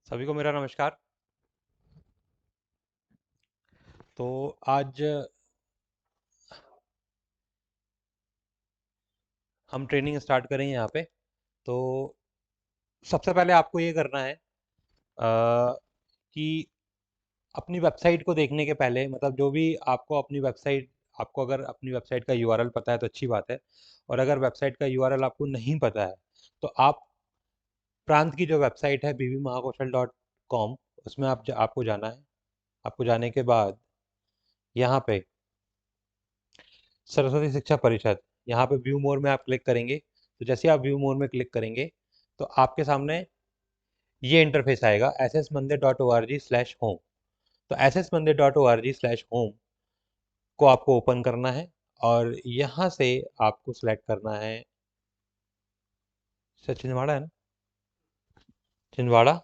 सभी को मेरा नमस्कार। तो आज हम ट्रेनिंग स्टार्ट करेंगे यहाँ पे। तो सबसे पहले आपको ये करना है कि अपनी वेबसाइट को देखने के पहले मतलब जो भी आपको अपनी वेबसाइट आपको अगर अपनी वेबसाइट का यूआरएल पता है तो अच्छी बात है। और अगर वेबसाइट का यूआरएल आपको नहीं पता है तो आप प्रांत की जो वेबसाइट है bbmahakaushal.com उसमें आपको जाना है। आपको जाने के बाद यहाँ पे सरस्वती शिक्षा परिषद, यहाँ पे व्यू मोर में आप क्लिक करेंगे। तो जैसे आप व्यू मोर में क्लिक करेंगे तो आपके सामने ये इंटरफेस आएगा ssmandir.org/home। तो ssmandir.org/home को आपको ओपन करना है और यहाँ से आपको सेलेक्ट करना है सर छिंदवाड़ा है ना, छिंदवाड़ा।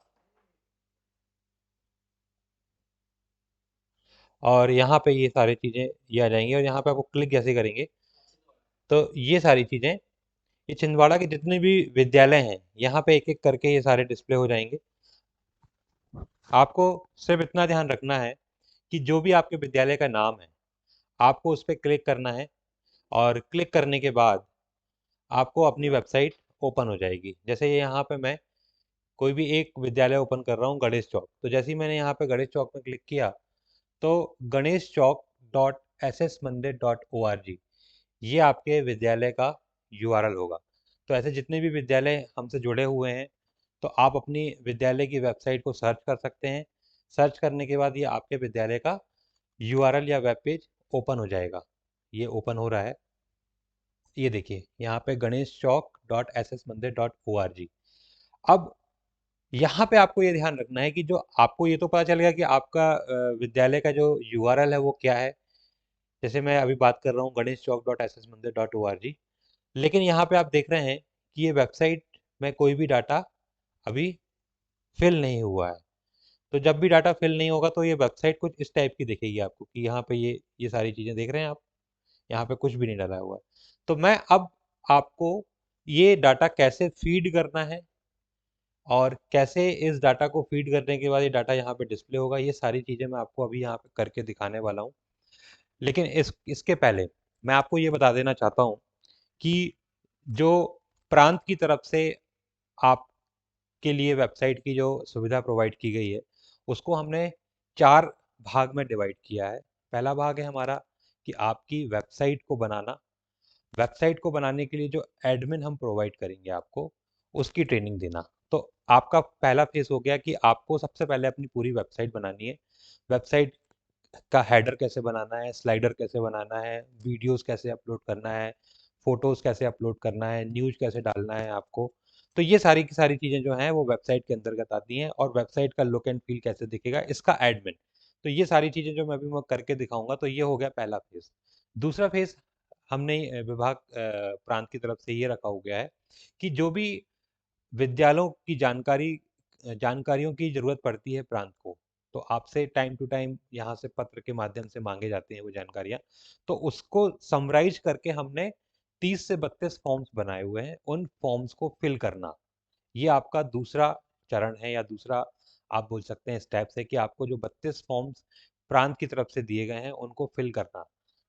और यहाँ पे ये सारी चीज़ें ये आ जाएंगी और यहाँ पे आपको क्लिक जैसे करेंगे तो ये सारी चीज़ें ये छिंदवाड़ा के जितने भी विद्यालय हैं यहाँ पे एक एक करके ये सारे डिस्प्ले हो जाएंगे। आपको सिर्फ इतना ध्यान रखना है कि जो भी आपके विद्यालय का नाम है आपको उस पर क्लिक करना है और क्लिक करने के बाद आपको अपनी वेबसाइट ओपन हो जाएगी। जैसे ये यहाँ पे मैं कोई भी एक विद्यालय ओपन कर रहा हूँ गणेश चौक, तो जैसे ही मैंने यहाँ पे गणेश चौक में क्लिक किया तो गणेश चौक डॉट एस एस मंदिर डॉट ओ आर जी ये आपके विद्यालय का यूआरएल होगा। तो ऐसे जितने भी विद्यालय हमसे जुड़े हुए हैं तो आप अपनी विद्यालय की वेबसाइट को सर्च कर सकते हैं। सर्च करने के बाद ये आपके विद्यालय का यूआरएल या वेब पेज ओपन हो जाएगा। ये ओपन हो रहा है, ये देखिए यहाँ पे गणेश चौक डॉट एस एस मंदिर डॉट ओ आर जी। अब यहाँ पे आपको ये ध्यान रखना है कि जो आपको ये तो पता चल गया कि आपका विद्यालय का जो यूआरएल है वो क्या है। जैसे मैं अभी बात कर रहा हूँ गणेश चौक डॉट एस एस मंदिर डॉट ओ आर जी, लेकिन यहाँ पे आप देख रहे हैं कि ये वेबसाइट में कोई भी डाटा अभी फिल नहीं हुआ है। तो जब भी डाटा फिल नहीं होगा तो ये वेबसाइट कुछ इस टाइप की दिखेगी आपको कि यहाँ पे ये सारी चीज़ें देख रहे हैं आप, यहाँ पे कुछ भी नहीं डाला हुआ है। तो मैं अब आपको ये डाटा कैसे फीड करना है और कैसे इस डाटा को फीड करने के बाद ये डाटा यहाँ पे डिस्प्ले होगा ये सारी चीज़ें मैं आपको अभी यहाँ पे करके दिखाने वाला हूँ। लेकिन इसके पहले मैं आपको ये बता देना चाहता हूँ कि जो प्रांत की तरफ से आपके लिए वेबसाइट की जो सुविधा प्रोवाइड की गई है उसको हमने 4 भाग में डिवाइड किया है। पहला भाग है हमारा कि आपकी वेबसाइट को बनाना। वेबसाइट को बनाने के लिए जो एडमिन हम प्रोवाइड करेंगे आपको उसकी ट्रेनिंग देना। तो आपका पहला फेज हो गया कि आपको सबसे पहले अपनी पूरी वेबसाइट बनानी है। वेबसाइट का हेडर कैसे बनाना है, स्लाइडर कैसे बनाना है, वीडियोस कैसे अपलोड करना है, फोटोज कैसे अपलोड करना है, न्यूज कैसे डालना है आपको। तो ये सारी की सारी चीज़ें जो हैं वो वेबसाइट के अंतर्गत आती हैं और वेबसाइट का लुक एंड फील कैसे दिखेगा इसका एडमिन। तो ये सारी चीज़ें जो मैं करके दिखाऊंगा। तो ये हो गया पहला फेज। दूसरा फेज हमने विभाग प्रांत की तरफ से ये रखा हो गया है कि जो भी विद्यालयों की जानकारियों की जरूरत पड़ती है प्रांत को तो आपसे टाइम टू टाइम यहाँ से पत्र के माध्यम से मांगे जाते हैं वो जानकारियाँ। तो उसको समराइज करके हमने 30 से 32 फॉर्म्स बनाए हुए हैं। उन फॉर्म्स को फिल करना ये आपका दूसरा चरण है या दूसरा आप बोल सकते हैं स्टेप्स है कि आपको जो 32 फॉर्म्स प्रांत की तरफ से दिए गए हैं उनको फिल करना।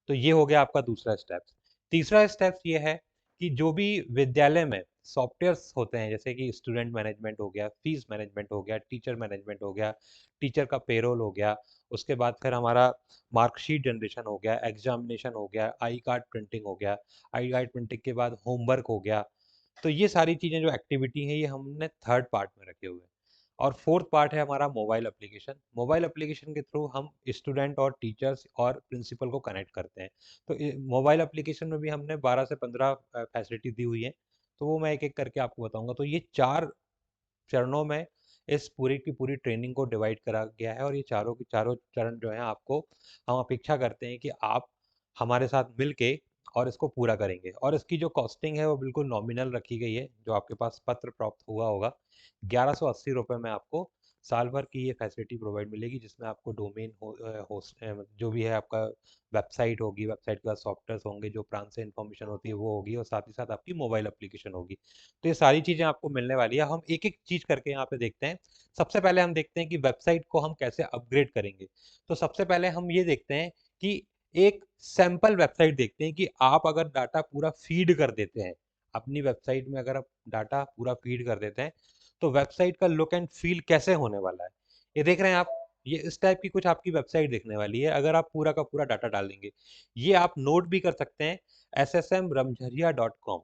तो ये हो गया आपका दूसरा स्टेप्स। तीसरा स्टेप्स ये है कि जो भी विद्यालय में सॉफ्टवेयर्स होते हैं जैसे कि स्टूडेंट मैनेजमेंट हो गया, फीस मैनेजमेंट हो गया, टीचर मैनेजमेंट हो गया, टीचर का पेरोल हो गया, उसके बाद फिर हमारा मार्कशीट जनरेशन हो गया, एग्जामिनेशन हो गया, आई कार्ड प्रिंटिंग हो गया, आई कार्ड प्रिंटिंग के बाद होमवर्क हो गया। तो ये सारी चीज़ें जो एक्टिविटी है ये हमने थर्ड पार्ट में रखे हुए हैं। और फोर्थ पार्ट है हमारा मोबाइल एप्लीकेशन। मोबाइल एप्लीकेशन के थ्रू हम स्टूडेंट और टीचर्स और प्रिंसिपल को कनेक्ट करते हैं। तो मोबाइल एप्लीकेशन में भी हमने 12 से 15 फैसिलिटी दी हुई है। तो वो मैं एक एक करके आपको बताऊंगा। तो ये 4 चरणों में इस पूरी की पूरी ट्रेनिंग को डिवाइड करा गया है और ये चारों के चारों चरण जो हैं आपको हम अपेक्षा करते हैं कि आप हमारे साथ मिल के और इसको पूरा करेंगे। और इसकी जो कॉस्टिंग है वो बिल्कुल नॉमिनल रखी गई है। जो आपके पास पत्र प्राप्त हुआ होगा 1180 रुपये में आपको साल भर की ये फैसिलिटी प्रोवाइड मिलेगी, जिसमें आपको डोमेन होस्ट जो भी है आपका वेबसाइट होगी, वेबसाइट के बाद सॉफ्टवेयर होंगे, जो ब्रांच से इन्फॉर्मेशन होती है वो होगी, और साथ ही साथ आपकी मोबाइल एप्लीकेशन होगी। तो ये सारी चीज़ें आपको मिलने वाली है। हम एक एक चीज़ करके यहाँ पे देखते हैं। सबसे पहले हम देखते हैं कि वेबसाइट को हम कैसे अपग्रेड करेंगे। तो सबसे पहले हम ये देखते हैं कि एक सैंपल वेबसाइट देखते हैं कि आप अगर डाटा पूरा फीड कर देते हैं, अपनी वेबसाइट में अगर आप डाटा पूरा फीड कर देते हैं, तो वेबसाइट का लुक एंड फील कैसे होने वाला है। ये देख रहे हैं आप, ये इस टाइप की कुछ आपकी वेबसाइट दिखने वाली है अगर आप पूरा का पूरा डाटा डाल देंगे। ये आप नोट भी कर सकते हैं, ssmramjharia.com।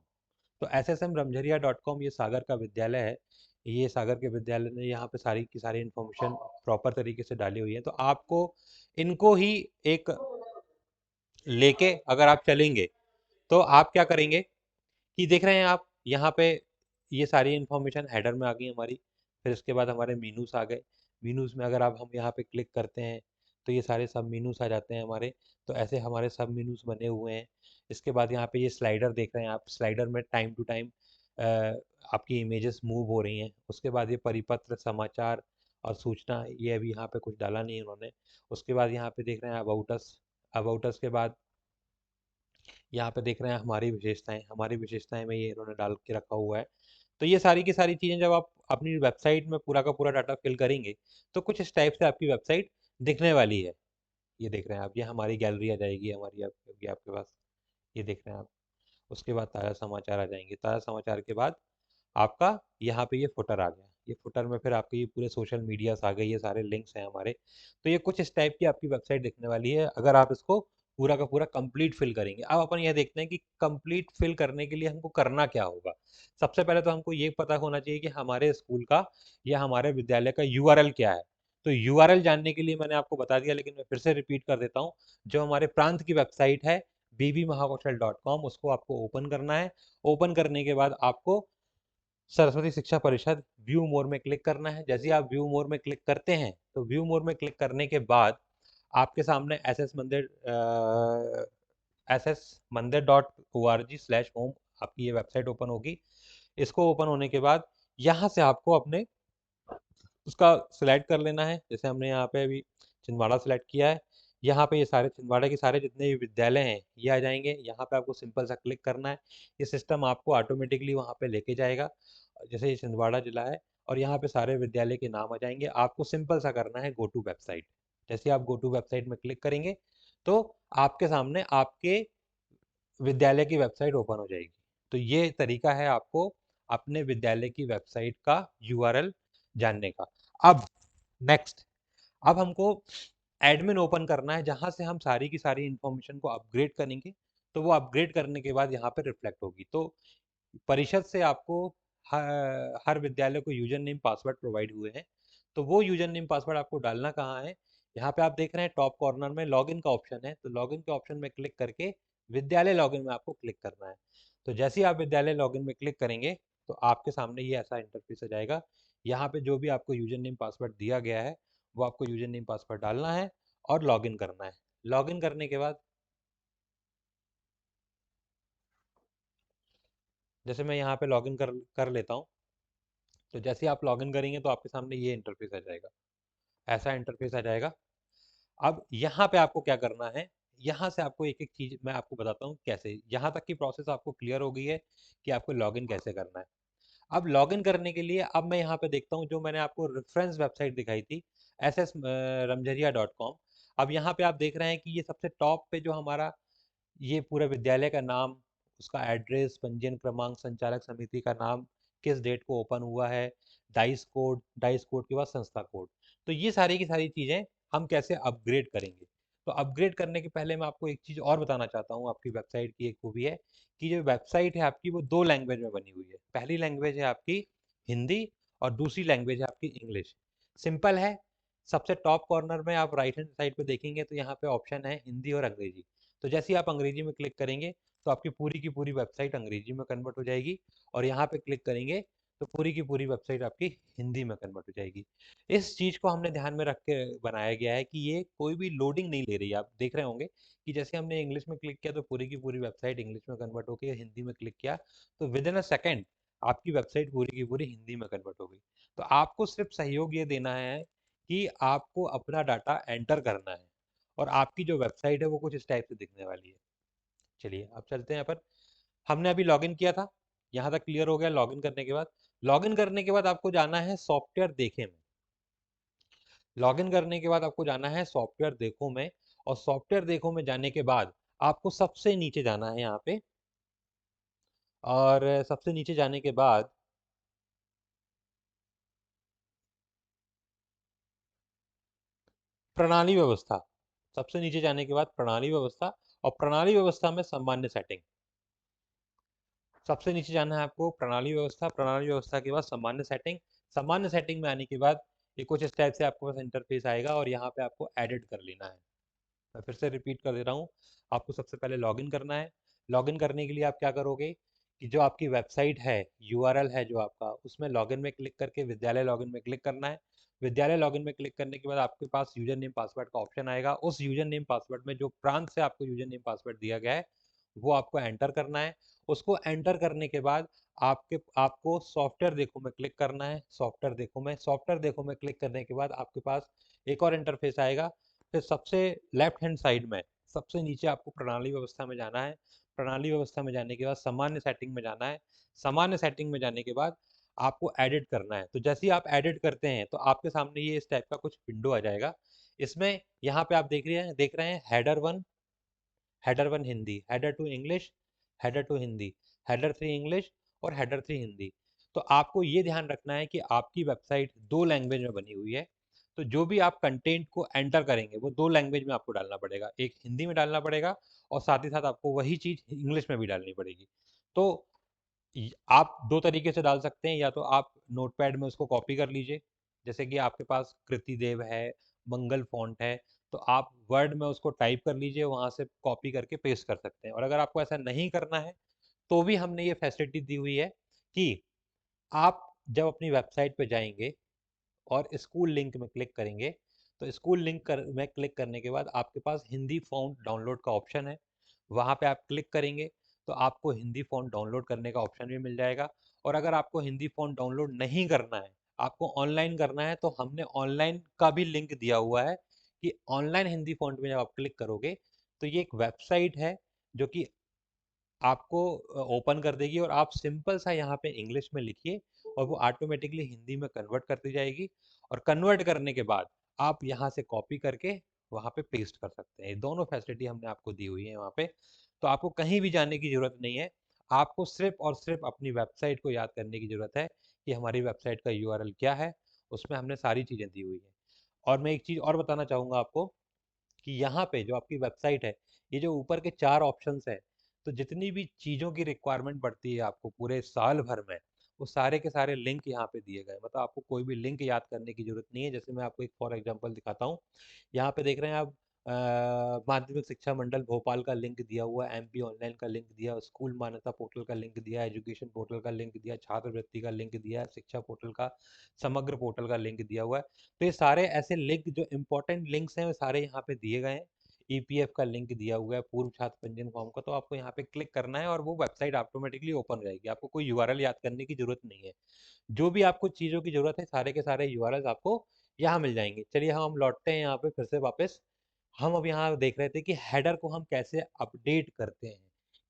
तो ssmramjharia.com ये सागर का विद्यालय है। ये सागर के विद्यालय ने यहाँ पे सारी की सारी इन्फॉर्मेशन प्रॉपर तरीके से डाली हुई है। तो आपको इनको ही एक लेके अगर आप चलेंगे, तो आप क्या करेंगे कि देख रहे हैं आप यहाँ पे ये सारी इन्फॉर्मेशन हेडर में आ गई हमारी। फिर इसके बाद हमारे मीनूस आ गए। मीनूस में अगर आप हम यहाँ पे क्लिक करते हैं, तो ये सारे सब मीनूस आ जाते हैं हमारे। तो ऐसे हमारे सब मीनूस बने हुए हैं। इसके बाद यहाँ पे ये स्लाइडर देख रहे हैं आप, स्लाइडर में टाइम टू टाइम आपकी इमेजेस मूव हो रही हैं। उसके बाद ये परिपत्र, समाचार और सूचना, ये अभी यहाँ पे कुछ डाला नहीं है उन्होंने। उसके बाद यहाँ पे देख रहे हैं अबाउट अस। अबाउट अस के बाद यहाँ पे देख रहे हैं हमारी विशेषताएं। हमारी विशेषताएं में ये इन्होंने डाल के रखा हुआ है। तो ये सारी की सारी चीज़ें जब आप अपनी वेबसाइट में पूरा का पूरा डाटा फिल करेंगे, तो कुछ इस टाइप से आपकी वेबसाइट दिखने वाली है। ये देख रहे हैं आप, ये हमारी गैलरी आ जाएगी, हमारी आपके पास। ये देख रहे हैं आप। उसके बाद ताज़ा समाचार आ जाएंगे। ताज़ा समाचार के बाद आपका यहाँ पे ये फुटर आ गया। ये फुटर में फिर आपके ये पूरे सोशल मीडियास आ गए, ये सारे लिंक्स हैं हमारे। तो ये कुछ इस टाइप की आपकी वेबसाइट दिखने वाली है अगर आप इसको पूरा का पूरा कंप्लीट फिल करेंगे। अब अपन यह देखते हैं कि कंप्लीट फिल करने के लिए हमको करना क्या होगा। सबसे पहले तो हमको ये पता होना चाहिए कि हमारे स्कूल का या हमारे विद्यालय का यूआरएल क्या है। तो यूआरएल जानने के लिए मैंने आपको बता दिया, लेकिन मैं फिर से रिपीट कर देता हूँ। जो हमारे प्रांत की वेबसाइट है bbmahakaushal.com, उसको आपको ओपन करना है। ओपन करने के बाद आपको सरस्वती शिक्षा परिषद व्यू मोर में क्लिक करना है। जैसे ही आप व्यू मोर में क्लिक करते हैं, तो व्यू मोर में क्लिक करने के बाद आपके सामने ssmandir.org/home आपकी ये वेबसाइट ओपन होगी। इसको ओपन होने के बाद यहाँ से आपको अपने उसका सिलेक्ट कर लेना है। जैसे हमने यहाँ पे अभी छिंदवाड़ा सिलेक्ट किया है। यहाँ पे ये सारे छिंदवाड़ा के सारे जितने भी विद्यालय हैं ये आ जाएंगे। यहाँ पे आपको सिंपल सा क्लिक करना है। ये सिस्टम आपको ऑटोमेटिकली वहाँ पे लेके जाएगा। जैसे ये छिंदवाड़ा जिला है और यहाँ पे सारे विद्यालय के नाम आ जाएंगे। आपको सिंपल सा करना है गो टू वेबसाइट। जैसे आप गो टू वेबसाइट में क्लिक करेंगे, तो आपके सामने आपके विद्यालय की वेबसाइट ओपन हो जाएगी। तो ये तरीका है आपको अपने विद्यालय की वेबसाइट का यूआरएल जानने का। अब नेक्स्ट, अब हमको एडमिन ओपन करना है, जहां से हम सारी की सारी इंफॉर्मेशन को अपग्रेड करेंगे। तो वो अपग्रेड करने के बाद यहाँ पे रिफ्लेक्ट होगी। तो परिषद से आपको हर विद्यालय को यूजर नेम पासवर्ड प्रोवाइड हुए हैं। तो वो यूजर नेम पासवर्ड आपको डालना कहाँ है। यहाँ पे आप देख रहे हैं टॉप कॉर्नर में लॉगिन का ऑप्शन है। तो लॉगिन के ऑप्शन में क्लिक करके विद्यालय लॉगिन में आपको क्लिक करना है। तो जैसे ही आप विद्यालय लॉगिन में क्लिक करेंगे, तो आपके सामने ये ऐसा इंटरफेस आ जाएगा। यहाँ पे जो भी आपको यूजर नेम पासवर्ड दिया गया है, वो आपको यूजर नेम पासवर्ड डालना है और लॉगिन करना है। लॉगिन करने के बाद जैसे मैं यहाँ पे लॉगिन कर लेता हूँ। तो जैसे ही आप लॉगिन करेंगे, तो आपके सामने ये इंटरफेस आ जाएगा। ऐसा इंटरफेस आ जाएगा। अब यहाँ पे आपको क्या करना है, यहाँ से आपको एक एक चीज मैं आपको बताता हूँ कैसे। यहाँ तक की प्रोसेस आपको क्लियर हो गई है कि आपको लॉगिन कैसे करना है। अब लॉगिन करने के लिए अब मैं यहाँ पे देखता हूँ, जो मैंने आपको रेफरेंस वेबसाइट दिखाई थी ssramjharia.com। अब यहाँ पे आप देख रहे हैं कि ये सबसे टॉप पे जो हमारा ये पूरे विद्यालय का नाम, उसका एड्रेस, पंजीयन क्रमांक, संचालक समिति का नाम, किस डेट को ओपन हुआ है, डाइस कोड के बाद संस्था कोड। तो ये सारी की सारी चीज़ें हम कैसे अपग्रेड करेंगे। तो अपग्रेड करने के पहले मैं आपको एक चीज़ और बताना चाहता हूँ। आपकी वेबसाइट की एक खूबी है कि जो वेबसाइट है आपकी, वो दो लैंग्वेज में बनी हुई है। पहली लैंग्वेज है आपकी हिंदी और दूसरी लैंग्वेज है आपकी इंग्लिश। सिंपल है। सबसे टॉप कॉर्नर में आप राइट हैंड साइड पे देखेंगे, तो यहाँ पे ऑप्शन है हिंदी और अंग्रेजी। तो जैसे ही आप अंग्रेजी में क्लिक करेंगे, तो आपकी पूरी की पूरी वेबसाइट अंग्रेजी में कन्वर्ट हो जाएगी। और यहाँ पे क्लिक करेंगे, तो पूरी की पूरी वेबसाइट आपकी हिंदी में कन्वर्ट हो जाएगी। इस चीज़ को हमने ध्यान में रख के बनाया गया है कि ये कोई भी लोडिंग नहीं ले रही है। आप देख रहे होंगे कि जैसे हमने इंग्लिश में क्लिक किया, तो पूरी की पूरी वेबसाइट इंग्लिश में कन्वर्ट होकर हिंदी में क्लिक किया, तो विद इन अ सेकेंड आपकी वेबसाइट पूरी की पूरी हिंदी में कन्वर्ट हो गई। तो आपको सिर्फ सहयोग ये देना है कि आपको अपना डाटा एंटर करना है और आपकी जो वेबसाइट है वो कुछ इस टाइप से दिखने वाली है। चलिए अब चलते हैं अपन। हमने अभी लॉगिन किया था, यहाँ तक क्लियर हो गया। लॉगिन करने के बाद आपको जाना है सॉफ्टवेयर देखे में। लॉगिन करने के बाद आपको जाना है सॉफ्टवेयर देखो में, और सॉफ्टवेयर देखो में जाने के बाद आपको सबसे नीचे जाना है यहाँ पे, और सबसे नीचे जाने के बाद प्रणाली व्यवस्था, सबसे नीचे जाने के बाद प्रणाली व्यवस्था, और प्रणाली व्यवस्था में सामान्य सेटिंग। सबसे नीचे जाना है आपको प्रणाली व्यवस्था, प्रणाली व्यवस्था के बाद सामान्य सेटिंग। सामान्य सेटिंग में आने के बाद ये कुछ इस टाइप से आपके पास इंटरफेस आएगा और यहाँ पे आपको एडिट कर लेना है। मैं फिर से रिपीट कर दे रहा हूँ, आपको सबसे पहले लॉगिन करना है। लॉगिन करने के लिए आप क्या करोगे कि जो आपकी वेबसाइट है, यूआरएल है जो आपका, उसमें लॉगिन में क्लिक करके विद्यालय लॉगिन में क्लिक करना है। विद्यालय लॉगिन में क्लिक करने के बाद आपके पास यूजर नेम पासवर्ड का ऑप्शन आएगा। उस यूजर नेम पासवर्ड में जो प्रांत से आपको यूजर नेम पासवर्ड दिया गया है वो आपको एंटर करना है। उसको एंटर करने के बाद आपको सॉफ्टवेयर देखो में क्लिक करना है। सॉफ्टवेयर देखो में क्लिक करने के बाद आपके पास एक और इंटरफेस आएगा। फिर सबसे लेफ्ट हैंड साइड में सबसे नीचे आपको प्रणाली व्यवस्था में जाना है। प्रणाली व्यवस्था में जाने के बाद सामान्य सेटिंग में जाना है। सामान्य सेटिंग में जाने के बाद आपको एडिट करना है। तो जैसे ही आप एडिट करते हैं तो आपके सामने ये इस टाइप का कुछ विंडो आ जाएगा। इसमें यहाँ पे आप देख रहे हैं header 1 Hindi, header 2 English, header 2 Hindi, header 3 English और हेडर 3 हिंदी। तो आपको ये ध्यान रखना है कि आपकी वेबसाइट दो लैंग्वेज में बनी हुई है। तो जो भी आप कंटेंट को एंटर करेंगे वो दो लैंग्वेज में आपको डालना पड़ेगा, एक हिंदी में डालना पड़ेगा और साथ ही साथ आपको वही चीज़ इंग्लिश में भी डालनी पड़ेगी। तो आप दो तरीके से डाल सकते हैं, या तो आप नोटपैड में उसको कॉपी कर लीजिए, जैसे कि आपके पास कृति देव है, मंगल फॉन्ट है, तो आप वर्ड में उसको टाइप कर लीजिए, वहां से कॉपी करके पेस्ट कर सकते हैं। और अगर आपको ऐसा नहीं करना है तो भी हमने ये फैसिलिटी दी हुई है कि आप जब अपनी वेबसाइट पे जाएंगे और स्कूल लिंक में क्लिक करेंगे, तो स्कूल में क्लिक करने के बाद आपके पास हिंदी फॉन्ट डाउनलोड का ऑप्शन है। वहाँ पे आप क्लिक करेंगे तो आपको हिंदी फॉन्ट डाउनलोड करने का ऑप्शन भी मिल जाएगा। और अगर आपको हिंदी फॉन्ट डाउनलोड नहीं करना है, आपको ऑनलाइन करना है, तो हमने ऑनलाइन का भी लिंक दिया हुआ है कि ऑनलाइन हिंदी फॉन्ट में जब आप क्लिक करोगे तो ये एक वेबसाइट है जो कि आपको ओपन कर देगी, और आप सिंपल सा यहाँ पे इंग्लिश में लिखिए और वो ऑटोमेटिकली हिंदी में कन्वर्ट करती जाएगी। और कन्वर्ट करने के बाद आप यहाँ से कॉपी करके वहाँ पे पेस्ट कर सकते हैं। ये दोनों फैसिलिटी हमने आपको दी हुई है वहाँ पे। तो आपको कहीं भी जाने की ज़रूरत नहीं है, आपको सिर्फ और सिर्फ अपनी वेबसाइट को याद करने की ज़रूरत है कि हमारी वेबसाइट का यूआरएल क्या है। उसमें हमने सारी चीज़ें दी हुई हैं। और मैं एक चीज़ और बताना चाहूँगा आपको कि यहाँ पे जो आपकी वेबसाइट है, ये जो ऊपर के 4 ऑप्शंस हैं, तो जितनी भी चीज़ों की रिक्वायरमेंट पड़ती है आपको पूरे साल भर में, वो सारे के सारे लिंक यहाँ पे दिए गए हैं। मतलब आपको कोई भी लिंक याद करने की ज़रूरत नहीं है। जैसे मैं आपको एक फॉर एग्जांपल दिखाता हूँ। यहाँ पे देख रहे हैं आप, माध्यमिक शिक्षा मंडल भोपाल का लिंक दिया हुआ है, एमपी ऑनलाइन का लिंक दिया, स्कूल मान्यता पोर्टल का लिंक दिया, एजुकेशन पोर्टल का लिंक दिया, छात्रवृत्ति का लिंक दिया है, शिक्षा पोर्टल का, समग्र पोर्टल का लिंक दिया हुआ है। तो ये सारे ऐसे लिंक जो इंपॉर्टेंट लिंक्स हैं वो सारे यहाँ पे दिए गए हैं। ईपीएफ का लिंक दिया हुआ है, पूर्व छात्र पंजीयन फॉर्म का। तो आपको यहाँ पे क्लिक करना है और वो वेबसाइट ऑटोमेटिकली ओपन हो जाएगी। आपको कोई यूआरएल याद करने की जरूरत नहीं है। जो भी आपको चीज़ों की जरूरत है सारे के सारे यूआरएल आपको यहाँ मिल जाएंगे। चलिए हम लौटते हैं यहाँ पे फिर से वापस। हम अब यहाँ देख रहे थे कि हेडर को हम कैसे अपडेट करते हैं,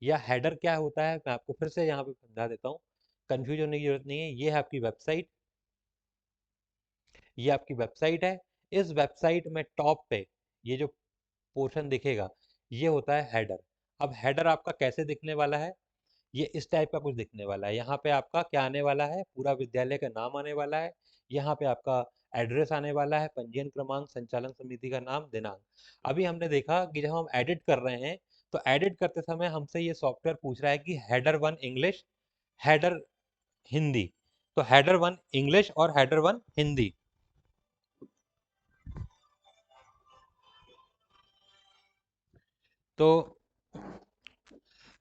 या हेडर क्या होता है। मैं आपको फिर से यहाँ पे समझा देता हूँ, कंफ्यूज होने की जरूरत नहीं है। ये है आपकी वेबसाइट, ये आपकी वेबसाइट है। इस वेबसाइट में टॉप पे ये जो पोर्शन दिखेगा ये होता है हेडर। अब हेडर आपका कैसे दिखने वाला है, ये इस टाइप का कुछ दिखने वाला है। यहाँ पे आपका क्या आने वाला है, पूरा विद्यालय का नाम आने वाला है। यहाँ पे आपका एड्रेस आने वाला है, पंजीयन क्रमांक, संचालन समिति का नाम, दिनांक। अभी हमने देखा कि जब हम एडिट कर रहे हैं तो एडिट करते समय हमसे ये सॉफ्टवेयर पूछ रहा है कि हेडर 1 इंग्लिश, हेडर हिंदी। तो हेडर 1 इंग्लिश और हेडर 1 हिंदी। तो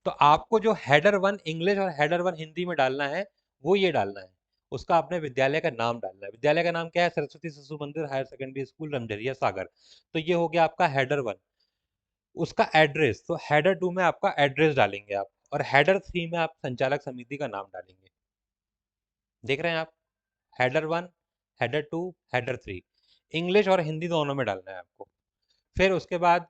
आपको जो हेडर 1 इंग्लिश और हेडर 1 हिंदी में डालना है वो ये डालना है। उसका अपने विद्यालय का नाम डालना है। विद्यालय का नाम क्या है, सरस्वती शिशु मंदिर हायर सेकेंडरी स्कूल रमझरिया सागर। तो ये हो गया आपका हेडर 1। उसका एड्रेस, तो हेडर 2 में आपका एड्रेस डालेंगे आप, और हेडर 3 में आप संचालक समिति का नाम डालेंगे। देख रहे हैं आप, हेडर 1, हेडर 2, हेडर 3, इंग्लिश और हिंदी दोनों में डालना है आपको। फिर उसके बाद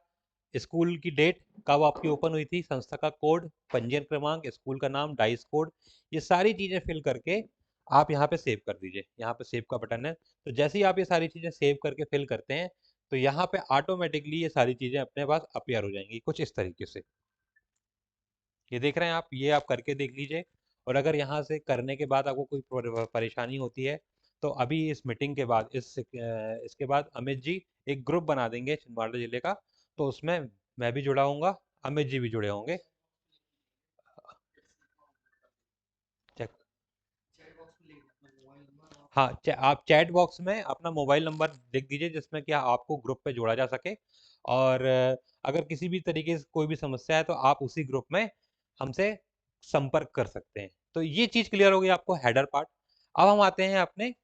स्कूल की डेट, कब आपकी ओपन हुई थी, संस्था का कोड, पंजीयन क्रमांक, स्कूल का नाम, डाइस कोड, ये सारी चीज़ें फिल करके आप यहाँ पे सेव कर दीजिए। यहाँ पे सेव का बटन है, तो जैसे ही आप ये सारी चीज़ें सेव करके फिल करते हैं, तो यहाँ पे ऑटोमेटिकली ये सारी चीज़ें अपने पास अपीयर हो जाएंगी कुछ इस तरीके से। ये देख रहे हैं आप, ये आप करके देख लीजिए। और अगर यहाँ से करने के बाद आपको कोई परेशानी होती है, तो अभी इस मीटिंग के बाद इसके बाद अमित जी एक ग्रुप बना देंगे छिंदवाड़ा जिले का, तो उसमें मैं भी जुड़ा हूँगा, अमित जी भी जुड़े होंगे। चेक, हाँ, आप चैट बॉक्स में अपना मोबाइल नंबर लिख दीजिए जिसमें कि आपको ग्रुप पे जोड़ा जा सके। और अगर किसी भी तरीके से कोई भी समस्या है तो आप उसी ग्रुप में हमसे संपर्क कर सकते हैं। तो ये चीज़ क्लियर हो गई आपको हेडर पार्ट। अब हम आते हैं अपने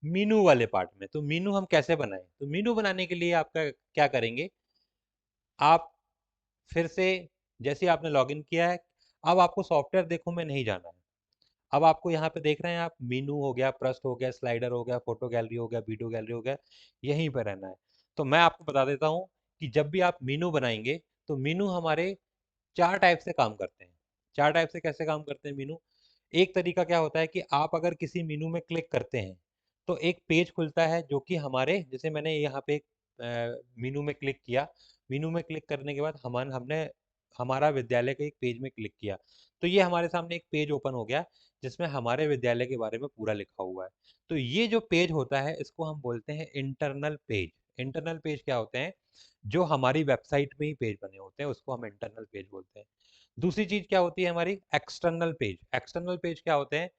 मीनू वाले पार्ट में। तो मीनू हम कैसे बनाएं? तो मीनू बनाने के लिए आपका क्या करेंगे, आप फिर से जैसे आपने लॉगिन किया है, अब आपको सॉफ्टवेयर देखो में नहीं जाना है। अब आपको यहाँ पे देख रहे हैं आप, मीनू हो गया, प्रस्त हो गया, स्लाइडर हो गया, फोटो गैलरी हो गया, वीडियो गैलरी हो गया, यहीं पर रहना है। तो मैं आपको बता देता हूँ कि जब भी आप मीनू बनाएंगे, तो मीनू हमारे चार टाइप से काम करते हैं। चार टाइप से कैसे काम करते हैं मीनू? एक तरीका क्या होता है कि आप अगर किसी मीनू में क्लिक करते हैं, तो एक पेज खुलता है जो कि हमारे, जैसे मैंने यहाँ पे एक मीनू में क्लिक किया, मीनू में क्लिक करने के बाद हमने हमारा विद्यालय के एक पेज में क्लिक किया, तो ये हमारे सामने एक पेज ओपन हो गया जिसमें हमारे विद्यालय के बारे में पूरा लिखा हुआ है। तो ये जो पेज होता है इसको हम बोलते हैं इंटरनल पेज। इंटरनल पेज क्या होते हैं? जो हमारी वेबसाइट में ही पेज बने होते हैं उसको हम इंटरनल पेज बोलते हैं। दूसरी चीज क्या होती है हमारी? External page. एक्सटर्नल पेज क्या होते हैं?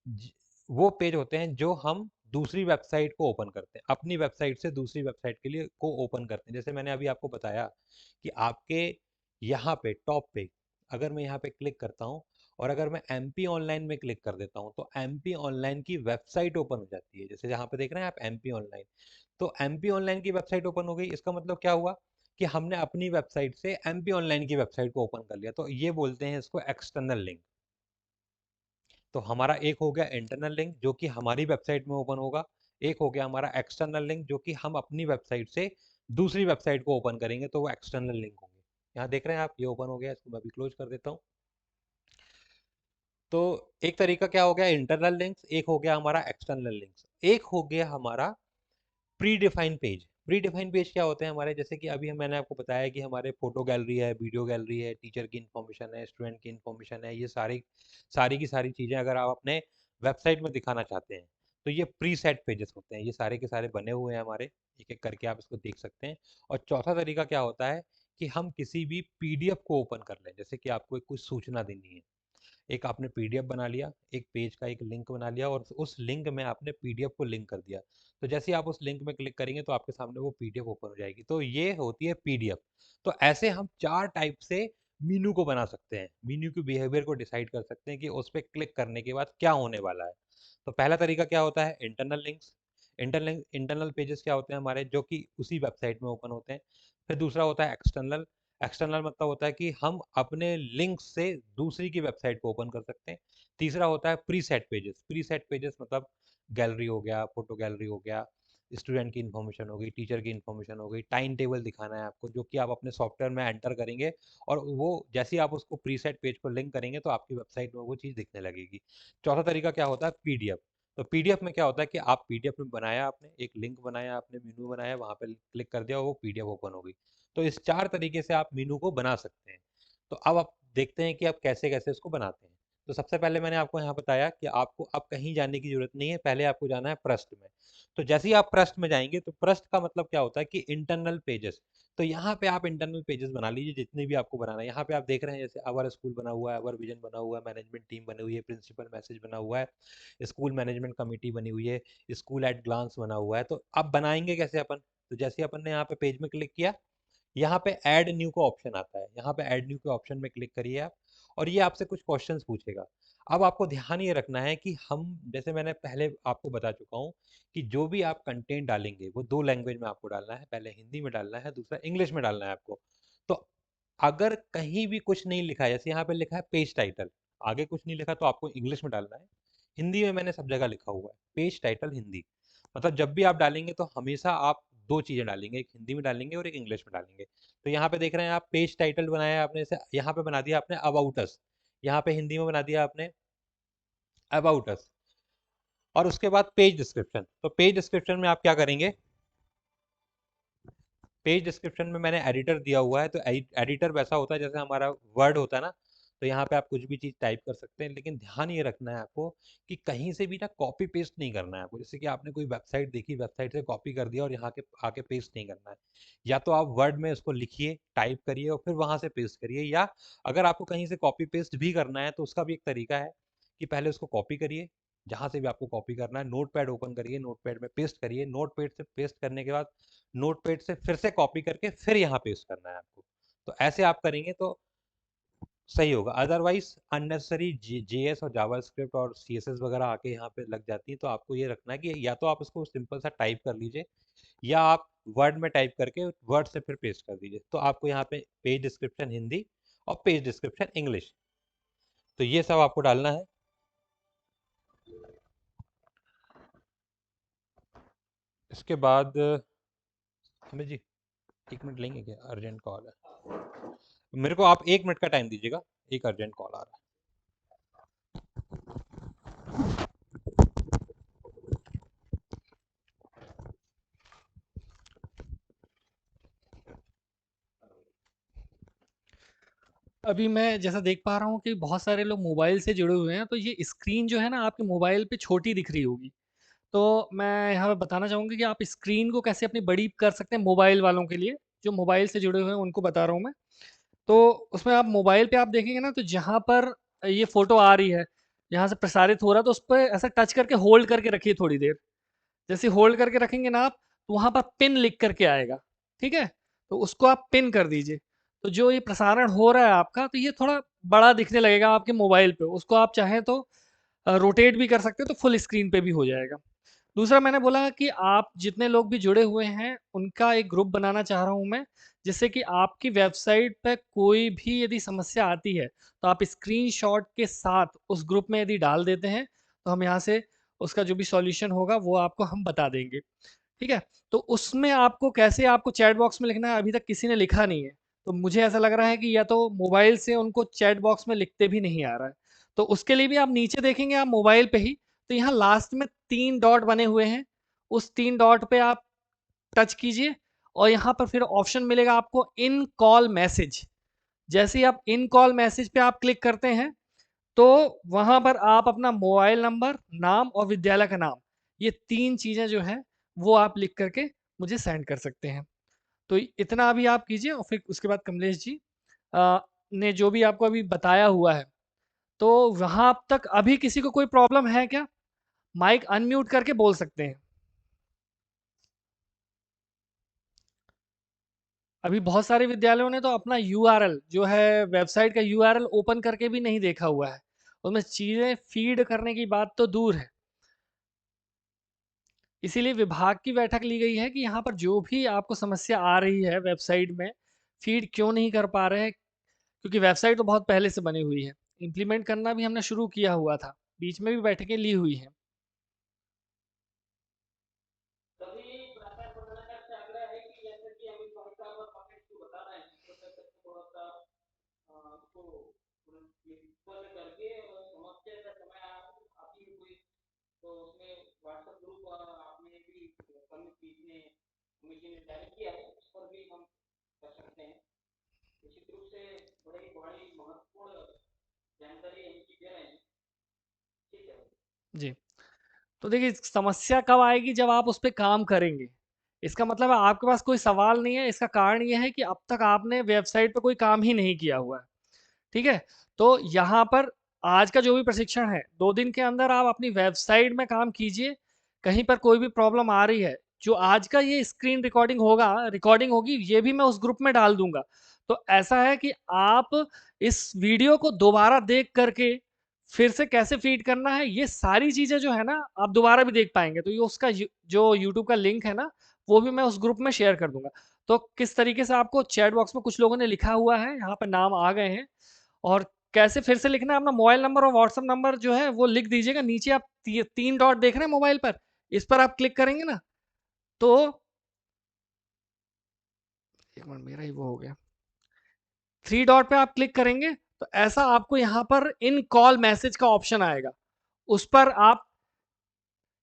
ज- वो पेज होते हैं जो हम दूसरी वेबसाइट को ओपन करते हैं, अपनी वेबसाइट से दूसरी वेबसाइट के लिए को ओपन करते हैं। जैसे मैंने अभी आपको बताया कि आपके यहाँ पे टॉप पे, अगर मैं यहाँ पे क्लिक करता हूँ और अगर मैं एमपी ऑनलाइन में क्लिक कर देता हूँ, तो एमपी ऑनलाइन की वेबसाइट ओपन हो जाती है। जैसे यहाँ पे देख रहे हैं आप एमपी ऑनलाइन, तो एमपी ऑनलाइन की वेबसाइट ओपन हो गई। इसका मतलब क्या हुआ कि हमने अपनी वेबसाइट से एमपी ऑनलाइन की वेबसाइट को ओपन कर लिया। तो ये बोलते हैं इसको एक्सटर्नल लिंक। तो हमारा एक हो गया इंटरनल लिंक जो कि हमारी वेबसाइट में ओपन होगा, एक हो गया हमारा एक्सटर्नल लिंक जो कि हम अपनी वेबसाइट से दूसरी वेबसाइट को ओपन करेंगे, तो वो एक्सटर्नल लिंक होंगे। यहाँ देख रहे हैं आप, ये ओपन हो गया, इसको मैं भी क्लोज कर देता हूँ। तो एक तरीका क्या हो गया इंटरनल लिंक्स, एक हो गया हमारा एक्सटर्नल लिंक्स, एक हो गया हमारा pre define page. Pre define page क्या होते हैं हमारे? जैसे कि अभी मैंने आपको बताया कि हमारे फोटो गैलरी है, वीडियो गैलरी है, टीचर की इन्फॉर्मेशन है, स्टूडेंट की इन्फॉर्मेशन है, ये सारी सारी की सारी चीज़ें अगर आप अपने वेबसाइट में दिखाना चाहते हैं, तो ये प्री सेट पेजेस होते हैं। ये सारे के सारे बने हुए हैं हमारे, एक एक करके आप इसको देख सकते हैं। और चौथा तरीका क्या होता है कि हम किसी भी पीडीएफ को ओपन कर लें। जैसे कि आपको कोई सूचना देनी है, एक आपने पीडीएफ बना लिया, एक पेज का एक लिंक बना लिया और उस लिंक में आपने पीडीएफ को लिंक कर दिया, तो जैसे ही आप उस लिंक में क्लिक करेंगे तो आपके सामने वो पीडीएफ ओपन हो जाएगी। तो ये होती है पीडीएफ। तो ऐसे हम चार टाइप से मीनू को बना सकते हैं, मीनू के बिहेवियर को डिसाइड कर सकते हैं कि उस पर क्लिक करने के बाद क्या होने वाला है। तो पहला तरीका क्या होता है? Internal links. इंटरनल पेजेस क्या होते हैं हमारे, जो कि उसी वेबसाइट में ओपन होते हैं। फिर दूसरा होता है एक्सटर्नल। एक्सटर्नल मतलब होता है कि हम अपने लिंक से दूसरी की वेबसाइट को ओपन कर सकते हैं। तीसरा होता है pre set pages. Pre set pages मतलब गैलरी हो गया, फोटो गैलरी हो गया, स्टूडेंट की इन्फॉर्मेशन हो गई, टीचर की इन्फॉर्मेशन हो गई, टाइम टेबल दिखाना है आपको जो कि आप अपने सॉफ्टवेयर में एंटर करेंगे, और वो जैसे ही आप उसको प्रीसेट पेज को लिंक करेंगे तो आपकी वेबसाइट में वो चीज़ दिखने लगेगी। चौथा तरीका क्या होता है? पीडीएफ। तो पीडीएफ में क्या होता है कि आप पीडीएफ में बनाया, आपने एक लिंक बनाया, आपने मेनू बनाया, वहां पे क्लिक कर दिया, वो पीडीएफ ओपन हो गई। तो इस चार तरीके से आप मेनू को बना सकते हैं। तो अब आप देखते हैं कि आप कैसे कैसे इसको बनाते हैं। तो सबसे पहले मैंने आपको यहाँ बताया कि आपको अब कहीं जाने की जरूरत नहीं है, पहले आपको जाना है प्रस्ट में। तो जैसे ही आप प्रस्ट में जाएंगे, तो प्रस्ट का मतलब क्या होता है कि इंटरनल पेजेस। तो यहाँ पे आप इंटरनल पेजेस बना लीजिए जितने भी आपको बनाना है। यहाँ पे आप देख रहे हैं जैसे अवर स्कूल बना हुआ है, अवर विजन बना हुआ है, मैनेजमेंट टीम बनी हुई है, प्रिंसिपल मैसेज बना हुआ है, स्कूल मैनेजमेंट कमेटी बनी हुई है, स्कूल एट ग्लांस बना हुआ है। तो अब बनाएंगे कैसे अपन? तो जैसे अपन ने यहाँ पे पेज में क्लिक किया, यहाँ पे ऐड न्यू का ऑप्शन आता है, यहाँ पे ऐड न्यू के ऑप्शन में क्लिक करिए आप, और ये आपसे कुछ क्वेश्चंस पूछेगा। अब आपको ध्यान ये रखना है कि हम, जैसे मैंने पहले आपको बता चुका हूँ कि जो भी आप कंटेंट डालेंगे वो दो लैंग्वेज में आपको डालना है, पहले हिंदी में डालना है, दूसरा इंग्लिश में डालना है आपको। तो अगर कहीं भी कुछ नहीं लिखा है, जैसे यहाँ पे लिखा है पेज टाइटल, आगे कुछ नहीं लिखा, तो आपको इंग्लिश में डालना है। हिंदी में मैंने सब जगह लिखा हुआ है, पेज टाइटल हिंदी। मतलब जब भी आप डालेंगे तो हमेशा आप दो चीज़ें डालेंगे, एक हिंदी में डालेंगे और एक इंग्लिश में डालेंगे। तो यहाँ पे देख रहे हैं आप, पेज टाइटल बनाया है आपने, जैसे यहाँ पे बना दिया आपने अबाउट अस, यहाँ पे हिंदी में बना दिया आपने अबाउट अस, और उसके बाद पेज डिस्क्रिप्शन। तो पेज डिस्क्रिप्शन में आप क्या करेंगे, पेज डिस्क्रिप्शन में मैंने एडिटर दिया हुआ है। तो एडिटर वैसा होता है जैसे हमारा वर्ड होता है ना, तो यहाँ पे आप कुछ भी चीज़ टाइप कर सकते हैं, लेकिन ध्यान ये रखना है आपको कि कहीं से भी ना कॉपी पेस्ट नहीं करना है आपको। जैसे कि आपने कोई वेबसाइट देखी, वेबसाइट से कॉपी कर दिया और यहाँ के आके पेस्ट नहीं करना है। या तो आप वर्ड में उसको लिखिए, टाइप करिए और फिर वहाँ से पेस्ट करिए, या अगर आपको कहीं से कॉपी पेस्ट भी करना है तो उसका भी एक तरीका है कि पहले उसको कॉपी करिए, जहाँ से भी आपको कॉपी करना है, नोटपैड ओपन करिए, नोटपैड में पेस्ट करिए, नोटपैड से पेस्ट करने के बाद नोटपैड से फिर से कॉपी करके फिर यहाँ पेस्ट करना है आपको। तो ऐसे आप करेंगे तो सही होगा। अदरवाइज अननेसेसरी जेएस और जावास्क्रिप्ट और सीएसएस वगैरह आके यहाँ पे लग जाती है। तो आपको ये रखना है कि या तो आप उसको सिंपल सा टाइप कर लीजिए, या आप वर्ड में टाइप करके वर्ड से फिर पेस्ट कर दीजिए। तो आपको यहाँ पे पेज डिस्क्रिप्शन हिंदी और पेज डिस्क्रिप्शन इंग्लिश, तो ये सब आपको डालना है। इसके बाद हमें जी 1 मिनट लेंगे क्या, अर्जेंट कॉल है, मेरे को आप 1 मिनट का टाइम दीजिएगा, एक अर्जेंट कॉल आ रहा है। अभी मैं जैसा देख पा रहा हूँ कि बहुत सारे लोग मोबाइल से जुड़े हुए हैं, तो ये स्क्रीन जो है ना आपके मोबाइल पे छोटी दिख रही होगी। तो मैं यहाँ पे बताना चाहूँगा कि आप स्क्रीन को कैसे अपनी बड़ी कर सकते हैं मोबाइल वालों के लिए, जो मोबाइल से जुड़े हुए हैं उनको बता रहा हूँ मैं। तो उसमें आप मोबाइल पे आप देखेंगे ना, तो जहाँ पर ये फ़ोटो आ रही है, जहाँ से प्रसारित हो रहा है, तो उस पे ऐसा टच करके होल्ड करके रखिए थोड़ी देर। जैसे होल्ड करके रखेंगे ना आप, तो वहाँ पर पिन लिख करके आएगा, ठीक है? तो उसको आप पिन कर दीजिए। तो जो ये प्रसारण हो रहा है आपका, तो ये थोड़ा बड़ा दिखने लगेगा आपके मोबाइल पे। उसको आप चाहें तो रोटेट भी कर सकते हो, तो फुल स्क्रीन पे भी हो जाएगा। दूसरा मैंने बोला कि आप जितने लोग भी जुड़े हुए हैं, उनका एक ग्रुप बनाना चाह रहा हूँ मैं, जिससे कि आपकी वेबसाइट पे कोई भी यदि समस्या आती है, तो आप स्क्रीनशॉट के साथ उस ग्रुप में यदि डाल देते हैं, तो हम यहाँ से उसका जो भी सॉल्यूशन होगा, वो आपको हम बता देंगे। ठीक है? तो उसमें आपको कैसे आपको चैट बॉक्स में लिखना है, अभी तक किसी ने लिखा नहीं है। तो मुझे ऐसा लग रहा है कि या तो मोबाइल से उनको चैट बॉक्स में लिखते भी नहीं आ रहा है। तो उसके लिए भी आप नीचे देखेंगे आप मोबाइल पे ही, तो यहाँ लास्ट में 3 डॉट बने हुए हैं। उस 3 डॉट पे आप टच कीजिए और यहाँ पर फिर ऑप्शन मिलेगा आपको इन कॉल मैसेज। जैसे ही आप इन कॉल मैसेज पे आप क्लिक करते हैं, तो वहाँ पर आप अपना मोबाइल नंबर, नाम और विद्यालय का नाम, ये 3 चीज़ें जो हैं, वो आप लिख करके मुझे सेंड कर सकते हैं। तो इतना अभी आप कीजिए और फिर उसके बाद कमलेश जी ने जो भी आपको अभी बताया हुआ है, तो वहाँ तक अभी किसी को कोई प्रॉब्लम है क्या? माइक अनम्यूट करके बोल सकते हैं। अभी बहुत सारे विद्यालयों ने तो अपना यूआरएल जो है वेबसाइट का यूआरएल ओपन करके भी नहीं देखा हुआ है। उसमें चीज़ें फीड करने की बात तो दूर है। इसीलिए विभाग की बैठक ली गई है कि यहाँ पर जो भी आपको समस्या आ रही है वेबसाइट में, फीड क्यों नहीं कर पा रहे हैं, क्योंकि वेबसाइट तो बहुत पहले से बनी हुई है। इम्प्लीमेंट करना भी हमने शुरू किया हुआ था, बीच में भी बैठकें ली हुई हैं। जी। तो देखिए समस्या कब आएगी, जब आप उस पे काम करेंगे। इसका मतलब है आपके पास कोई सवाल नहीं है, इसका कारण ये है कि अब तक आपने वेबसाइट पे कोई काम ही नहीं किया हुआ है। ठीक है? तो यहाँ पर आज का जो भी प्रशिक्षण है, 2 दिन के अंदर आप अपनी वेबसाइट में काम कीजिए। कहीं पर कोई भी प्रॉब्लम आ रही है, जो आज का ये स्क्रीन रिकॉर्डिंग होगी, ये भी मैं उस ग्रुप में डाल दूँगा। तो ऐसा है कि आप इस वीडियो को दोबारा देख करके फिर से कैसे फ़ीड करना है, ये सारी चीज़ें जो है ना, आप दोबारा भी देख पाएँगे। तो ये उसका जो यूट्यूब का लिंक है ना, वो भी मैं उस ग्रुप में शेयर कर दूँगा। तो किस तरीके से आपको चैट बॉक्स में कुछ लोगों ने लिखा हुआ है, यहाँ पे नाम आ गए हैं। और कैसे फिर से लिखना है, अपना मोबाइल नंबर और व्हाट्सएप नंबर जो है वो लिख दीजिएगा। नीचे आप 3 डॉट देख रहे हैं मोबाइल पर, इस पर आप क्लिक करेंगे ना, तो एक मिनट, मेरा ही वो हो गया, 3 डॉट पे आप क्लिक करेंगे तो ऐसा आपको यहाँ पर इन कॉल मैसेज का ऑप्शन आएगा, उस पर आप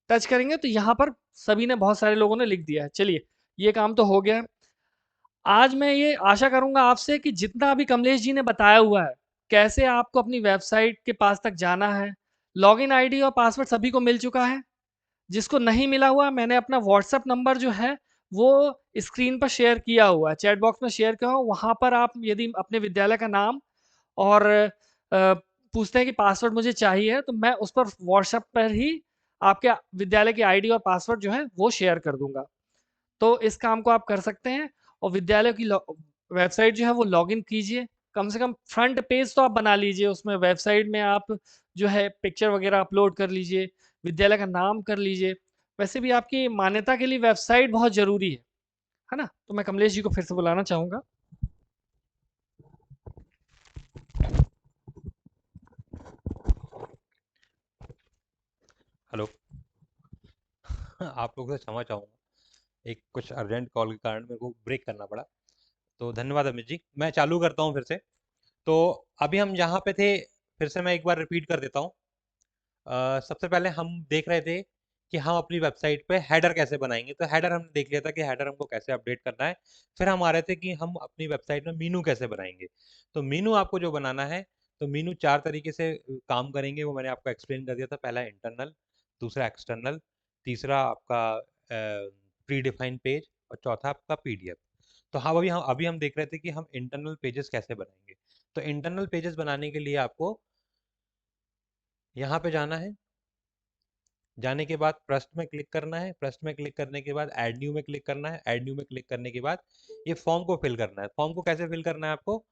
टच करेंगे तो यहाँ पर सभी ने, बहुत सारे लोगों ने लिख दिया है। चलिए, ये काम तो हो गया है। आज मैं ये आशा करूंगा आपसे कि जितना अभी कमलेश जी ने बताया हुआ है, कैसे आपको अपनी वेबसाइट के पास तक जाना है, लॉगिन आईडी और पासवर्ड सभी को मिल चुका है। जिसको नहीं मिला हुआ, मैंने अपना व्हाट्सएप नंबर जो है वो स्क्रीन पर शेयर किया हुआ है, चैट बॉक्स में शेयर किया हुआ, वहाँ पर आप यदि अपने विद्यालय का नाम और पूछते हैं कि पासवर्ड मुझे चाहिए, तो मैं उस पर व्हाट्सएप पर ही आपके विद्यालय की आईडी और पासवर्ड जो है वो शेयर कर दूंगा। तो इस काम को आप कर सकते हैं, और विद्यालय की वेबसाइट जो है वो लॉगिन कीजिए। कम से कम फ्रंट पेज तो आप बना लीजिए, उसमें वेबसाइट में आप जो है पिक्चर वगैरह अपलोड कर लीजिए, विद्यालय का नाम कर लीजिए। वैसे भी आपकी मान्यता के लिए वेबसाइट बहुत ज़रूरी है ना? तो मैं कमलेश जी को फिर से बुलाना चाहूँगा। हेलो। आप लोगों से क्षमा चाहूँगा, एक कुछ अर्जेंट कॉल के कारण मेरे को ब्रेक करना पड़ा। तो धन्यवाद अमित जी, मैं चालू करता हूँ फिर से। तो अभी हम जहाँ पे थे, फिर से मैं एक बार रिपीट कर देता हूँ। सबसे पहले हम देख रहे थे कि हम अपनी वेबसाइट पे हेडर कैसे बनाएंगे। तो हेडर हमने देख लिया था कि हेडर हमको कैसे अपडेट करना है। फिर हम आ रहे थे कि हम अपनी वेबसाइट में मीनू कैसे बनाएंगे। तो मीनू आपको जो बनाना है, तो मीनू 4 तरीके से काम करेंगे, वो मैंने आपको एक्सप्लेन कर दिया था। पहला इंटरनल, दूसरा एक्सटर्नल, तीसरा आपका प्री डिफाइंड पेज, और चौथा आपका पीडीएफ। तो हाँ, अभी हम देख रहे थे कि हम इंटरनल पेजेस कैसे बनाएंगे। तो इंटरनल पेजेस बनाने के लिए आपको यहाँ पे जाना है। जाने के बाद प्रश्न में क्लिक करना है। प्रश्न में क्लिक करने के बाद ऐड न्यू में क्लिक करना है। ऐड न्यू में क्लिक करने के बाद ये फॉर्म को फिल करना है। फॉर्म को कैसे फिल करना है आपको?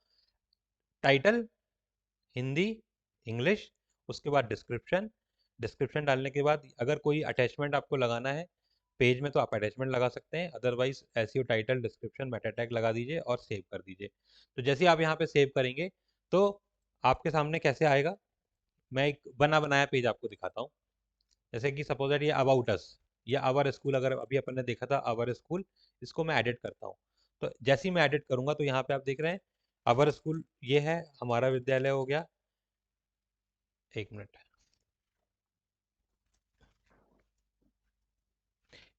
टाइटल हिंदी, इंग्लिश, उसके बाद डिस्क्रिप्शन। डिस्क्रिप्शन डालने के बाद अगर कोई अटैचमेंट आपको लगाना है पेज में, तो आप अटैचमेंट लगा सकते हैं। Otherwise SEO title description Meta tag लगा दीजिए और सेव कर दीजिए। तो जैसे ही आप यहाँ पे सेव करेंगे, तो आपके सामने कैसे आएगा, मैं एक बना बनाया पेज आपको दिखाता हूँ। जैसे कि सपोज दैट ये अबाउट अस या आवर स्कूल, अगर अभी अपन ने देखा था आवर स्कूल, इसको मैं एडिट करता हूँ। तो जैसे ही मैं एडिट करूंगा, तो यहाँ पे आप देख रहे हैं आवर स्कूल, ये है हमारा विद्यालय हो गया। एक मिनट,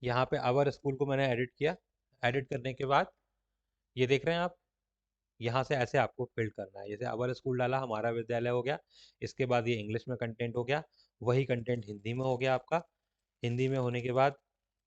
यहाँ पे आवर स्कूल को मैंने एडिट किया। एडिट करने के बाद ये देख रहे हैं आप, यहाँ से ऐसे आपको फिल करना है। जैसे अवर स्कूल डाला, हमारा विद्यालय हो गया। इसके बाद ये इंग्लिश में कंटेंट हो गया, वही कंटेंट हिंदी में हो गया आपका। हिंदी में होने के बाद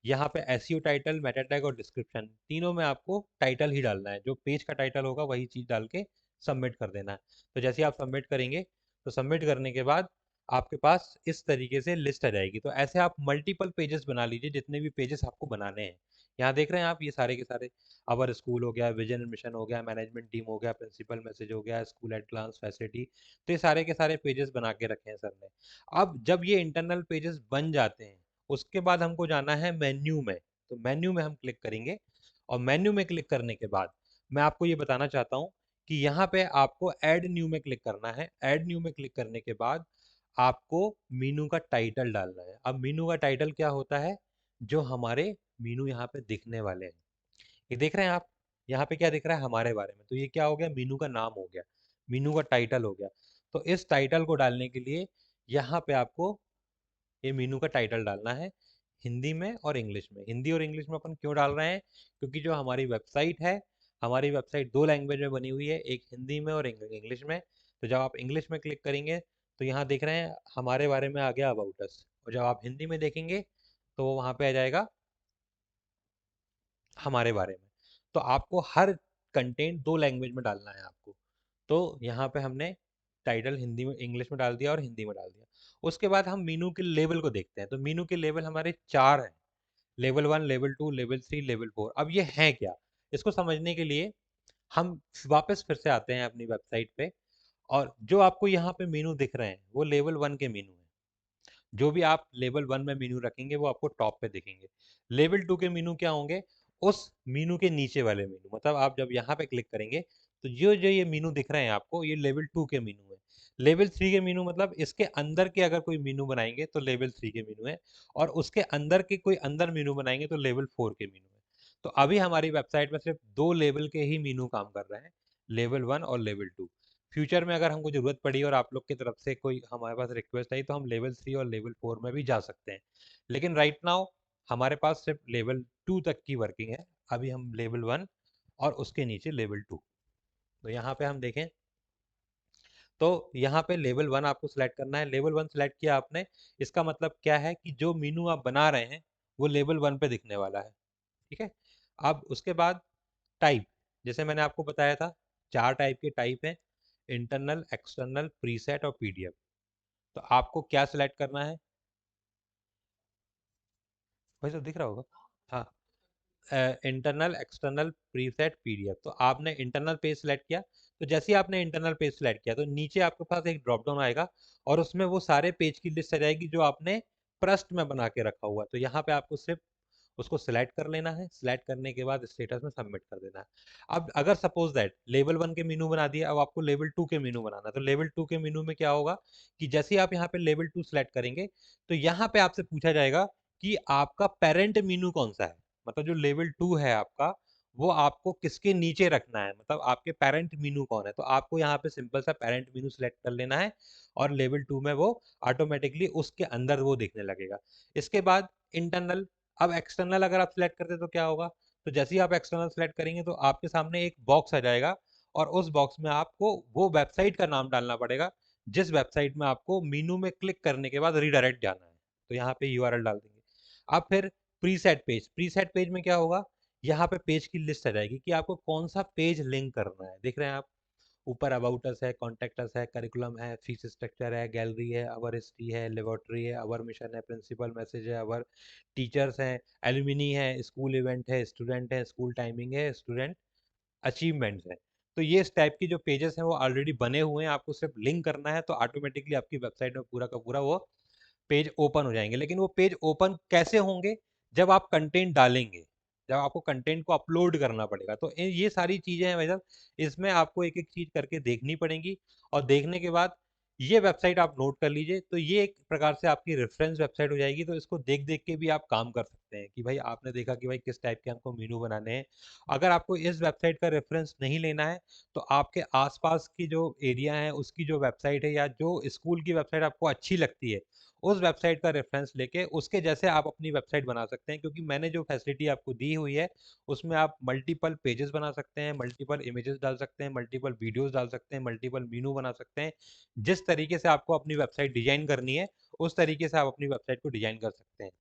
यहाँ पे एसईओ टाइटल, मेटा टैग और डिस्क्रिप्शन, तीनों में आपको टाइटल ही डालना है। जो पेज का टाइटल होगा वही चीज़ डाल के सबमिट कर देना है। तो जैसे ही आप सबमिट करेंगे, तो सबमिट करने के बाद आपके पास इस तरीके से लिस्ट आ जाएगी। तो ऐसे आप मल्टीपल पेजेस बना लीजिए, जितने भी पेजेस आपको बनाने हैं। यहाँ देख रहे हैं आप, ये सारे के सारे आवर स्कूल हो गया, विजन एंड मिशन हो गया, मैनेजमेंट टीम हो गया, प्रिंसिपल मैसेज हो गया, स्कूल एट ग्लांस, फैसिलिटी। तो ये सारे के सारे पेजेस बना के रखे हैं सर ने। अब जब ये इंटरनल पेजेस बन जाते हैं, उसके बाद हमको जाना है मेन्यू में। तो मेन्यू में हम क्लिक करेंगे, और मेन्यू में क्लिक करने के बाद मैं आपको ये बताना चाहता हूँ कि यहाँ पे आपको ऐड न्यू में क्लिक करना है। ऐड न्यू में क्लिक करने के बाद आपको मीनू का टाइटल डालना है। अब मीनू का टाइटल क्या होता है? जो हमारे मीनू यहाँ पे दिखने वाले हैं, ये देख रहे हैं आप, यहाँ पे क्या दिख रहा है हमारे बारे में। तो ये क्या हो गया? मीनू का नाम हो गया, मीनू का टाइटल हो गया। तो इस टाइटल को डालने के लिए यहाँ पे आपको ये मीनू का टाइटल डालना है, हिंदी में और इंग्लिश में। हिंदी और इंग्लिश में अपन क्यों डाल रहे हैं? क्योंकि जो हमारी वेबसाइट है, हमारी वेबसाइट 2 लैंग्वेज में बनी हुई है, एक हिंदी में और इंग्लिश में। तो जब आप इंग्लिश में क्लिक करेंगे, तो यहाँ देख रहे हैं हमारे बारे में आ गया अबाउट अस, और जब आप हिंदी में देखेंगे, तो वो वहाँ पे आ जाएगा हमारे बारे में। तो आपको हर कंटेंट 2 लैंग्वेज में डालना है आपको। तो यहाँ पे हमने टाइटल हिंदी में, इंग्लिश में डाल दिया और हिंदी में डाल दिया। उसके बाद हम मीनू के लेवल को देखते हैं। तो मीनू के लेवल हमारे 4 हैं, लेवल 1, लेवल 2, लेवल 3, लेवल 4। अब ये हैं क्या, इसको समझने के लिए हम वापस फिर से आते हैं अपनी वेबसाइट पे, और जो आपको यहाँ पे मीनू दिख रहे हैं वो लेवल 1 के मीनू हैं। जो भी आप लेवल 1 में मीनू रखेंगे, वो आपको टॉप पे दिखेंगे। लेवल 2 के मीनू क्या होंगे? उस मीनू के नीचे वाले मीनू। मतलब आप जब यहाँ पे क्लिक करेंगे, तो जो जो ये मीनू दिख रहे हैं आपको, ये लेवल 2 के मीनू है। लेवल 3 के मीनू मतलब इसके अंदर के अगर कोई मीनू बनाएंगे तो लेवल 3 के मीनू है, और उसके अंदर के कोई अंदर मीनू बनाएंगे तो लेवल 4 के मीनू है। तो अभी हमारी वेबसाइट में सिर्फ दो लेवल के ही मीनू काम कर रहे हैं, लेवल 1 और लेवल 2। फ्यूचर में अगर हमको ज़रूरत पड़ी और आप लोग की तरफ से कोई हमारे पास रिक्वेस्ट आई तो हम लेवल 3 और लेवल 4 में भी जा सकते हैं, लेकिन राइट नाउ हमारे पास सिर्फ लेवल 2 तक की वर्किंग है। अभी हम लेवल 1 और उसके नीचे लेवल 2। तो यहाँ पे हम देखें तो यहाँ पे लेवल 1 आपको सिलेक्ट करना है। लेवल 1 सिलेक्ट किया आपने, इसका मतलब क्या है कि जो मीनू आप बना रहे हैं वो लेवल 1 पे दिखने वाला है। ठीक है। अब उसके बाद टाइप, जैसे मैंने आपको बताया था 4 टाइप के टाइप हैं, इंटरनल, एक्सटर्नल, प्रीसेट और पीडीएफ। तो आपको क्या सिलेक्ट करना है, वही तो दिख रहा होगा। हाँ, इंटरनल, एक्सटर्नल, प्रीसेट, पीडीएफ। तो आपने इंटरनल पेज सिलेक्ट किया, तो जैसे ही आपने इंटरनल पेज सिलेक्ट किया तो नीचे आपके पास एक ड्रॉप डाउन आएगा और उसमें वो सारे पेज की लिस्ट आ जाएगी जो आपने प्रस्ट में बना के रखा हुआ है। तो यहाँ पे आपको सिर्फ उसको सिलेक्ट कर लेना है, सिलेक्ट करने के बाद स्टेटस में सबमिट कर देना है। अब अगर सपोज दैट लेवल 1 के मेनू बना दिया, अब आपको लेवल 2 के मेनू बनाना है, तो लेवल 2 के मेनू में क्या होगा कि जैसे ही आप यहाँ पे लेवल 2 सिलेक्ट करेंगे तो यहाँ पे आपसे पूछा जाएगा कि आपका पेरेंट मेनू कौन सा है। मतलब जो लेवल 2 है आपका, वो आपको किसके नीचे रखना है, मतलब आपके पेरेंट मीनू कौन है। तो आपको यहाँ पे सिंपल सा पेरेंट मीनू सिलेक्ट कर लेना है और लेवल 2 में वो ऑटोमेटिकली उसके अंदर वो दिखने लगेगा। इसके बाद इंटरनल। अब एक्सटर्नल अगर आप सिलेक्ट करते तो क्या होगा, तो जैसे ही आप एक्सटर्नल सेलेक्ट करेंगे तो आपके सामने एक बॉक्स आ जाएगा और उस बॉक्स में आपको वो वेबसाइट का नाम डालना पड़ेगा जिस वेबसाइट में आपको मीनू में क्लिक करने के बाद रीडायरेक्ट जाना है। तो यहाँ पे यूआरएल डाल देंगे। अब फिर प्रीसेट पेज, प्रीसेट पेज में क्या होगा, यहाँ पे पेज की लिस्ट आ जाएगी कि आपको कौन सा पेज लिंक करना है। देख रहे हैं आप, ऊपर अबाउट अस है, कॉन्टेक्ट अस है, करिकुलम है, फीस स्ट्रक्चर है, गैलरी है, अवर हिस्ट्री है, लेबोरेटरी है, अवर मिशन है, प्रिंसिपल मैसेज है, अवर टीचर्स हैं, एलुमिनी है, स्कूल इवेंट है, स्टूडेंट है, स्कूल टाइमिंग है, स्टूडेंट अचीवमेंट्स हैं। तो ये इस टाइप की जो पेजेस हैं वो ऑलरेडी बने हुए हैं, आपको सिर्फ लिंक करना है तो ऑटोमेटिकली आपकी वेबसाइट में पूरा का पूरा वो पेज ओपन हो जाएंगे। लेकिन वो पेज ओपन कैसे होंगे, जब आप कंटेंट डालेंगे, जब आपको कंटेंट को अपलोड करना पड़ेगा। तो ये सारी चीजें हैं भाई साहब, इसमें आपको एक एक चीज करके देखनी पड़ेगी। और देखने के बाद ये वेबसाइट आप नोट कर लीजिए, तो ये एक प्रकार से आपकी रेफरेंस वेबसाइट हो जाएगी। तो इसको देख देख के भी आप काम कर सकते हैं कि भाई आपने देखा कि भाई किस टाइप के हमको मेनू बनाने हैं। अगर आपको इस वेबसाइट का रेफरेंस नहीं लेना है तो आपके आसपास की जो एरिया है उसकी जो वेबसाइट है या जो स्कूल की वेबसाइट आपको अच्छी लगती है उस वेबसाइट का रेफरेंस लेके उसके जैसे आप अपनी वेबसाइट बना सकते हैं। क्योंकि मैंने जो फैसिलिटी आपको दी हुई है उसमें आप मल्टीपल पेजेस बना सकते हैं, मल्टीपल इमेजेस डाल सकते हैं, मल्टीपल वीडियोस डाल सकते हैं, मल्टीपल मीनू बना सकते हैं। जिस तरीके से आपको अपनी वेबसाइट डिजाइन करनी है उस तरीके से आप अपनी वेबसाइट को डिजाइन कर सकते हैं।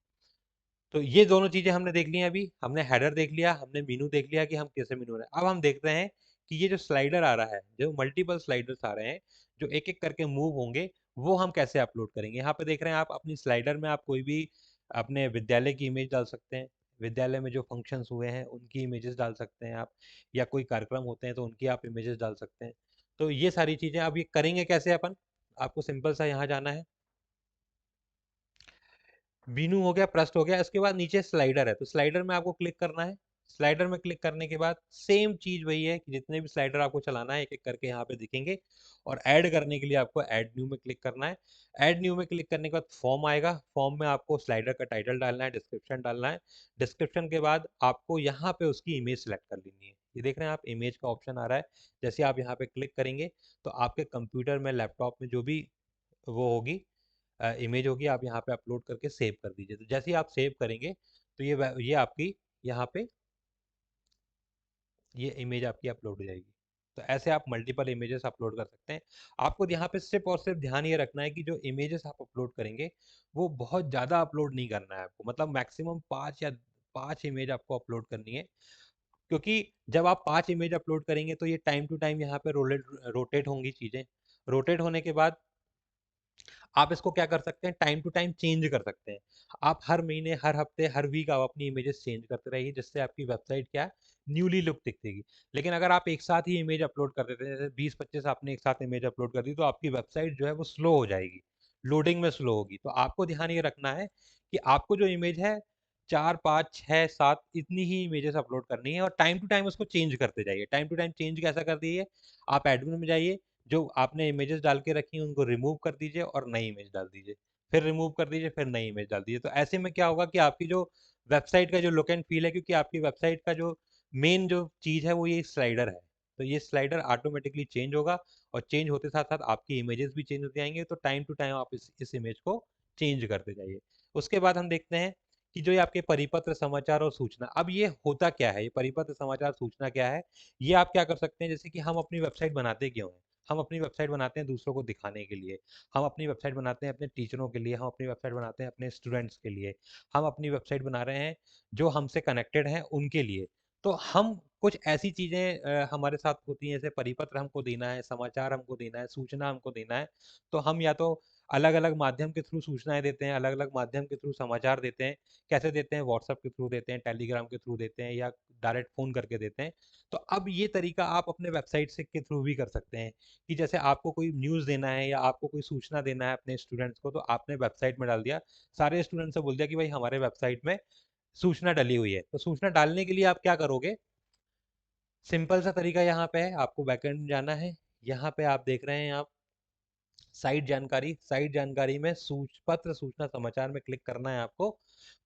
तो ये दोनों चीजें हमने देख ली हैं। अभी हमने हेडर देख लिया, हमने मीनू देख लिया कि हम कैसे मीनू रहे। अब हम देखते हैं कि ये जो स्लाइडर आ रहा है, जो मल्टीपल स्लाइडर्स आ रहे हैं जो एक एक करके मूव होंगे, वो हम कैसे अपलोड करेंगे। यहाँ पे देख रहे हैं आप, अपनी स्लाइडर में आप कोई भी अपने विद्यालय की इमेज डाल सकते हैं, विद्यालय में जो फंक्शंस हुए हैं उनकी इमेजेस डाल सकते हैं आप, या कोई कार्यक्रम होते हैं तो उनकी आप इमेजेस डाल सकते हैं। तो ये सारी चीजें अब ये करेंगे कैसे अपन, आपको सिंपल सा यहाँ जाना है, मीनू हो गया, प्रस्ट हो गया, इसके बाद नीचे स्लाइडर है तो स्लाइडर में आपको क्लिक करना है। स्लाइडर में क्लिक करने के बाद सेम चीज वही है कि जितने भी स्लाइडर आपको चलाना है एक एक करके यहाँ पे दिखेंगे। और ऐड करने के लिए आपको ऐड न्यू में क्लिक करना है। ऐड न्यू में क्लिक करने के बाद फॉर्म आएगा, फॉर्म में आपको स्लाइडर का टाइटल डालना है, डिस्क्रिप्शन डालना है। डिस्क्रिप्शन के बाद आपको यहाँ पे उसकी इमेज सेलेक्ट कर लेनी है। ये देख रहे हैं आप, इमेज का ऑप्शन आ रहा है। जैसे आप यहाँ पे क्लिक करेंगे तो आपके कंप्यूटर में, लैपटॉप में जो भी वो होगी इमेज होगी, आप यहाँ पे अपलोड करके सेव कर दीजिए। तो जैसे ही आप सेव करेंगे तो ये आपकी यहाँ पे ये इमेज आपकी अपलोड हो जाएगी। तो ऐसे आप मल्टीपल इमेजेस अपलोड कर सकते हैं। आपको यहाँ पे सिर्फ और सिर्फ ध्यान ये रखना है कि जो इमेजेस आप अपलोड करेंगे वो बहुत ज़्यादा अपलोड नहीं करना है आपको, मतलब मैक्सिमम 5 इमेज आपको अपलोड करनी है। क्योंकि जब आप 5 इमेज अपलोड करेंगे तो ये टाइम टू टाइम यहाँ पे रोटेट होंगी चीज़ें। रोटेट होने के बाद आप इसको क्या कर सकते हैं, टाइम टू टाइम चेंज कर सकते हैं। आप हर महीने, हर हफ्ते, हर वीक आप अपनी इमेजेस चेंज करते रहिए, जिससे आपकी वेबसाइट क्या न्यूली लुक दिखेगी। लेकिन अगर आप एक साथ ही इमेज अपलोड कर देते हैं, जैसे 20-25 आपने एक साथ इमेज अपलोड कर दी, तो आपकी वेबसाइट जो है वो स्लो हो जाएगी, लोडिंग में स्लो होगी। तो आपको ध्यान ये रखना है कि आपको जो इमेज है 4, 5, 6, 7 इतनी ही इमेजेस अपलोड करनी है और टाइम टू टाइम उसको चेंज करते जाइए। टाइम टू टाइम चेंज कैसा कर दीजिए, आप एडमिन में जाइए, जो आपने इमेजेस डाल के रखी हैं उनको रिमूव कर दीजिए और नई इमेज डाल दीजिए। फिर रिमूव कर दीजिए, फिर नई इमेज डाल दीजिए। तो ऐसे में क्या होगा कि आपकी जो वेबसाइट का जो लुक एंड फील है, क्योंकि आपकी वेबसाइट का जो मेन जो चीज़ है वो ये स्लाइडर है, तो ये स्लाइडर ऑटोमेटिकली चेंज होगा और चेंज होते साथ साथ आपकी इमेजेस भी चेंज होते जाएंगे। तो टाइम टू टाइम आप इस इमेज को चेंज करते जाइए। उसके बाद हम देखते हैं कि जो ये आपके परिपत्र समाचार और सूचना, अब ये होता क्या है, ये परिपत्र समाचार सूचना क्या है, ये आप क्या कर सकते हैं, जैसे कि हम अपनी वेबसाइट बनाते क्यों हैं, हम अपनी वेबसाइट बनाते हैं दूसरों को दिखाने के लिए, हम अपनी वेबसाइट बनाते हैं अपने टीचरों के लिए, हम अपनी वेबसाइट बनाते हैं अपने स्टूडेंट्स के लिए, हम अपनी वेबसाइट बना रहे हैं जो हमसे कनेक्टेड हैं उनके लिए। तो हम कुछ ऐसी चीज़ें हमारे साथ होती हैं, जैसे परिपत्र हमको देना है, समाचार हमको देना है, सूचना हमको देना है, तो हम या तो अलग अलग माध्यम के थ्रू सूचनाएं देते हैं, अलग अलग माध्यम के थ्रू समाचार देते हैं। कैसे देते हैं, व्हाट्सएप के थ्रू देते हैं, टेलीग्राम के थ्रू देते हैं, या डायरेक्ट फ़ोन करके देते हैं। तो अब ये तरीका आप अपने वेबसाइट से के थ्रू भी कर सकते हैं कि जैसे आपको कोई न्यूज़ देना है या आपको कोई सूचना देना है अपने स्टूडेंट्स को, तो आपने वेबसाइट में डाल दिया, सारे स्टूडेंट्स से बोल दिया कि भाई हमारे वेबसाइट में सूचना डली हुई है। तो सूचना डालने के लिए आप क्या करोगे, सिंपल सा तरीका यहाँ पे है, आपको बैकएंड में जाना है। यहाँ पे आप देख रहे हैं आप साइट जानकारी, साइट जानकारी में पत्र सूचना समाचार में क्लिक करना है आपको।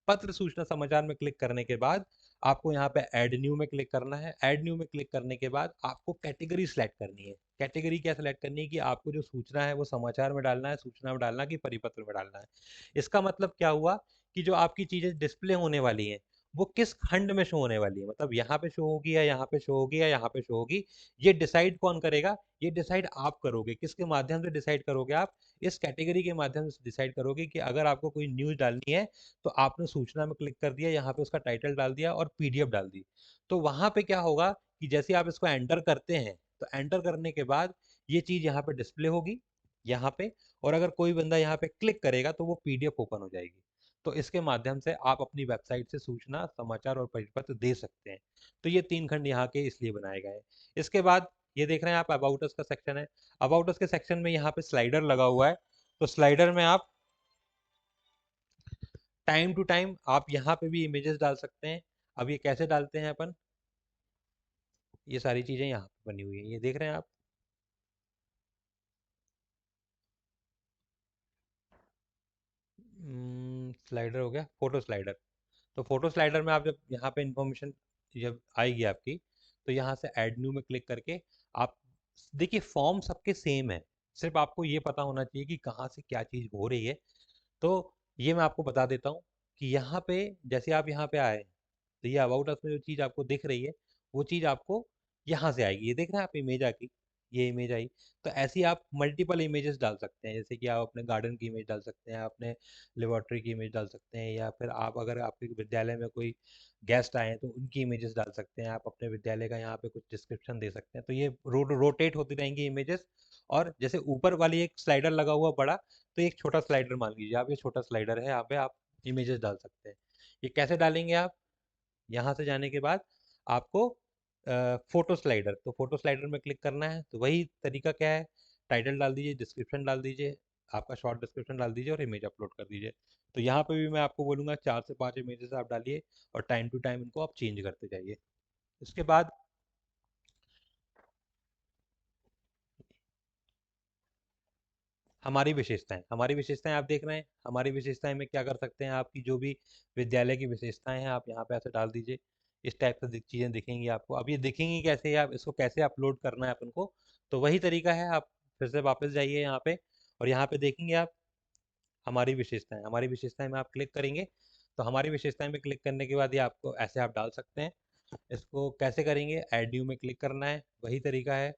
पत्र सूचना समाचार में क्लिक करने के बाद आपको यहाँ पे ऐड न्यू में क्लिक करना है। ऐड न्यू में क्लिक करने के बाद आपको कैटेगरी सेलेक्ट करनी है। कैटेगरी क्या सेलेक्ट करनी है कि आपको जो सूचना है वो समाचार में डालना है, सूचना में डालना है कि परिपत्र में डालना है। इसका मतलब क्या हुआ कि जो आपकी चीज़ें डिस्प्ले होने वाली हैं वो किस खंड में शो होने वाली है, मतलब यहाँ पे शो होगी या यहाँ पे शो होगी या यहाँ पे शो होगी, ये डिसाइड कौन करेगा, ये डिसाइड आप करोगे। किसके माध्यम से डिसाइड करोगे आप, इस कैटेगरी के माध्यम से डिसाइड करोगे कि अगर आपको कोई न्यूज़ डालनी है तो आपने सूचना में क्लिक कर दिया, यहाँ पे उसका टाइटल डाल दिया और पीडीएफ डाल दी। तो वहाँ पे क्या होगा कि जैसे आप इसको एंटर करते हैं, तो एंटर करने के बाद ये चीज़ यहाँ पे डिस्प्ले होगी यहाँ पे, और अगर कोई बंदा यहाँ पे क्लिक करेगा तो वो पीडीएफ ओपन हो जाएगी। तो इसके माध्यम से आप अपनी वेबसाइट से सूचना, समाचार और परिपत्र दे सकते हैं। तो ये 3 खंड यहाँ के इसलिए बनाए गए हैं। इसके बाद ये देख रहे हैं आप, अबाउट अस का सेक्शन है। अबाउट अस के सेक्शन में यहाँ पे स्लाइडर लगा हुआ है, तो स्लाइडर में आप टाइम टू टाइम आप यहाँ पे भी इमेजेस डाल सकते हैं। अब ये कैसे डालते हैं अपन, ये सारी चीज़ें यहाँ पे बनी हुई हैं, ये देख रहे हैं आप। स्लाइडर हो गया, फोटो स्लाइडर। तो फोटो स्लाइडर में आप जब यहाँ पे इंफॉर्मेशन जब आएगी आपकी, तो यहाँ से ऐड न्यू में क्लिक करके आप देखिए, फॉर्म सबके सेम है, सिर्फ आपको ये पता होना चाहिए कि कहाँ से क्या चीज़ हो रही है। तो ये मैं आपको बता देता हूँ कि यहाँ पे जैसे आप यहाँ पे आए, तो ये अबाउट अस में जो चीज़ आपको दिख रही है वो चीज़ आपको यहाँ से आएगी। ये देख रहे हैं आप, इमेज आ गई, ये इमेज आई। तो ऐसे ही आप मल्टीपल इमेजेस डाल सकते हैं, जैसे कि आप अपने गार्डन की इमेज डाल सकते हैं, अपने लेबोरेटरी की इमेज डाल सकते हैं, या फिर आप अगर आपके विद्यालय में कोई गेस्ट आए हैं तो उनकी इमेजेस डाल सकते हैं। आप अपने विद्यालय का यहाँ पे कुछ डिस्क्रिप्शन दे सकते हैं, तो ये रोटेट होती रहेंगी इमेजेस। और जैसे ऊपर वाली एक स्लाइडर लगा हुआ बड़ा, तो एक छोटा स्लाइडर मान लीजिए आप, ये छोटा स्लाइडर है, यहाँ पे आप इमेजेस डाल सकते हैं। ये कैसे डालेंगे आप, यहाँ से जाने के बाद आपको फोटो स्लाइडर, तो फोटो स्लाइडर में क्लिक करना है। तो वही तरीका क्या है, टाइटल डाल दीजिए, डिस्क्रिप्शन डाल दीजिए, आपका शॉर्ट डिस्क्रिप्शन डाल दीजिए और इमेज अपलोड कर दीजिए। तो यहाँ पे भी मैं आपको बोलूँगा 4 से 5 इमेजेस आप डालिए और टाइम टू टाइम इनको आप चेंज करते जाइए। उसके बाद हमारी विशेषताएं आप देख रहे हैं, हमारी विशेषताएं में क्या कर सकते हैं, आपकी जो भी विद्यालय की विशेषताएं हैं आप यहाँ पे ऐसे डाल दीजिए। इस टाइप से चीज़ें दिखेंगी आपको। अब ये दिखेंगी कैसे, आप इसको कैसे अपलोड करना है अपन को, तो वही तरीका है, आप फिर से वापस जाइए यहाँ पे और यहाँ पे देखेंगे आप हमारी विशेषताएं में आप क्लिक करेंगे। तो हमारी विशेषताएं में क्लिक करने के बाद ये आपको ऐसे आप डाल सकते हैं। इसको कैसे करेंगे, एड न्यू में क्लिक करना है, वही तरीका है।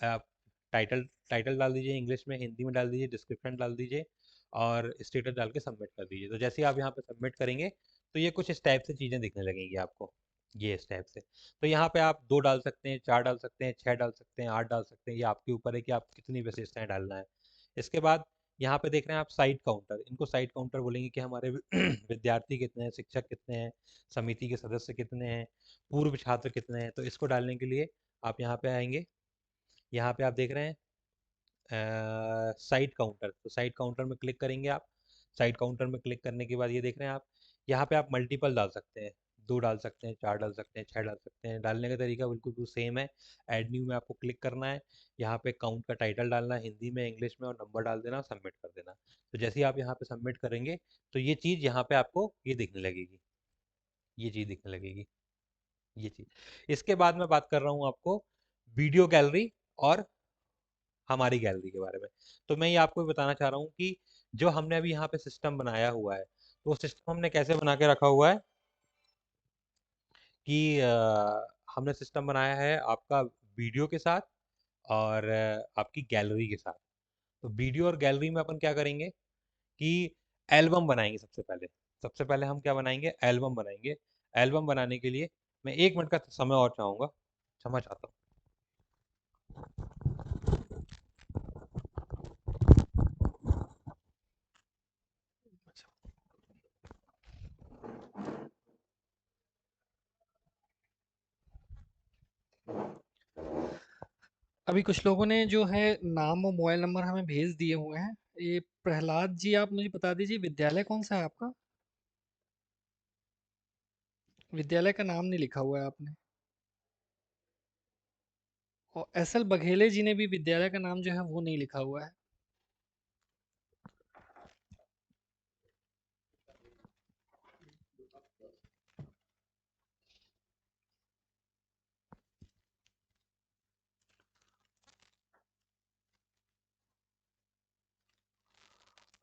आप टाइटल टाइटल डाल दीजिए, इंग्लिश में, हिंदी में डाल दीजिए, डिस्क्रिप्शन डाल दीजिए और स्टेटस डाल के सबमिट कर दीजिए। तो जैसे ही आप यहाँ पे सबमिट करेंगे तो ये कुछ इस टाइप से चीज़ें दिखने लगेंगी आपको, ये इस टाइप से। तो यहाँ पे आप 2 डाल सकते हैं, 4 डाल सकते हैं, 6 डाल सकते हैं, 8 डाल सकते हैं, ये आपके ऊपर है कि आप कितनी विशेषताएं डालना है। इसके बाद यहाँ पे देख रहे हैं आप साइट काउंटर, इनको साइट काउंटर बोलेंगे कि हमारे विद्यार्थी कितने हैं, शिक्षक कितने हैं, समिति के सदस्य कितने हैं, पूर्व छात्र कितने हैं। तो इसको डालने के लिए आप यहाँ पे आएंगे, यहाँ पे आप देख रहे हैं साइट काउंटर, तो साइट काउंटर में क्लिक करेंगे आप। साइट काउंटर में क्लिक करने के बाद ये देख रहे हैं आप, यहाँ पे आप मल्टीपल डाल सकते हैं, 2 डाल सकते हैं, 4 डाल सकते हैं, 6 डाल सकते हैं। डालने का तरीका बिल्कुल सेम है। ऐड न्यू में आपको क्लिक करना है, यहाँ पे काउंट का टाइटल डालना है हिंदी में, इंग्लिश में, और नंबर डाल देना, सबमिट कर देना। तो जैसे ही आप यहाँ पे सबमिट करेंगे तो ये चीज़ यहाँ पे आपको ये दिखने लगेगी, ये चीज़ दिखने लगेगी, ये चीज़। इसके बाद मैं बात कर रहा हूँ आपको वीडियो गैलरी और हमारी गैलरी के बारे में। तो मैं ये आपको भी बताना चाह रहा हूँ कि जो हमने अभी यहाँ पे सिस्टम बनाया हुआ है, तो वो सिस्टम हमने कैसे बना के रखा हुआ है कि हमने सिस्टम बनाया है आपका वीडियो के साथ और आपकी गैलरी के साथ। तो वीडियो और गैलरी में अपन क्या करेंगे कि एल्बम बनाएंगे सबसे पहले। सबसे पहले हम क्या बनाएंगे, एल्बम बनाएंगे। एल्बम बनाने के लिए मैं 1 मिनट का समय और चाहूँगा, क्षमा चाहता हूँ। अभी कुछ लोगों ने जो है नाम और मोबाइल नंबर हमें भेज दिए हुए हैं। ये प्रहलाद जी, आप मुझे बता दीजिए विद्यालय कौन सा है आपका? विद्यालय का नाम नहीं लिखा हुआ है आपने। और एस एल बघेले जी ने भी विद्यालय का नाम जो है वो नहीं लिखा हुआ है।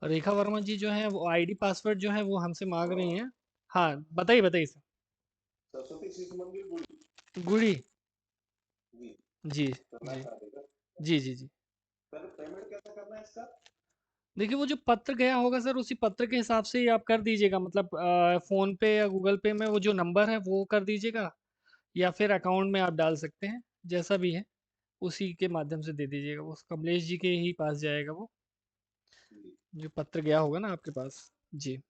रेखा वर्मा जी जो है वो आईडी पासवर्ड जो है वो हमसे मांग रही हैं। हाँ, बताइए बताइए सर। गुड़ी। जी जी जी जी जी। देखिए वो जो पत्र गया होगा सर, उसी पत्र के हिसाब से ही आप कर दीजिएगा। मतलब फोन पे या गूगल पे में वो जो नंबर है वो कर दीजिएगा, या फिर अकाउंट में आप डाल सकते हैं, जैसा भी है उसी के माध्यम से दे दीजिएगा। वो कमलेश जी के ही पास जाएगा वो, जो पत्र गया होगा ना आपके पास। जी।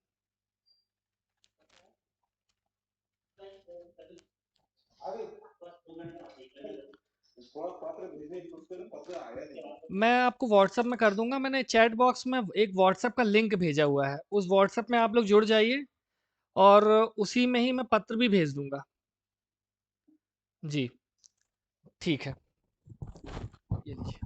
मैं आपको व्हाट्सएप में कर दूंगा। मैंने चैट बॉक्स में एक व्हाट्सएप का लिंक भेजा हुआ है, उस व्हाट्सएप में आप लोग जुड़ जाइए, और उसी में ही मैं पत्र भी भेज दूंगा। जी, ठीक है। ये लीजिए।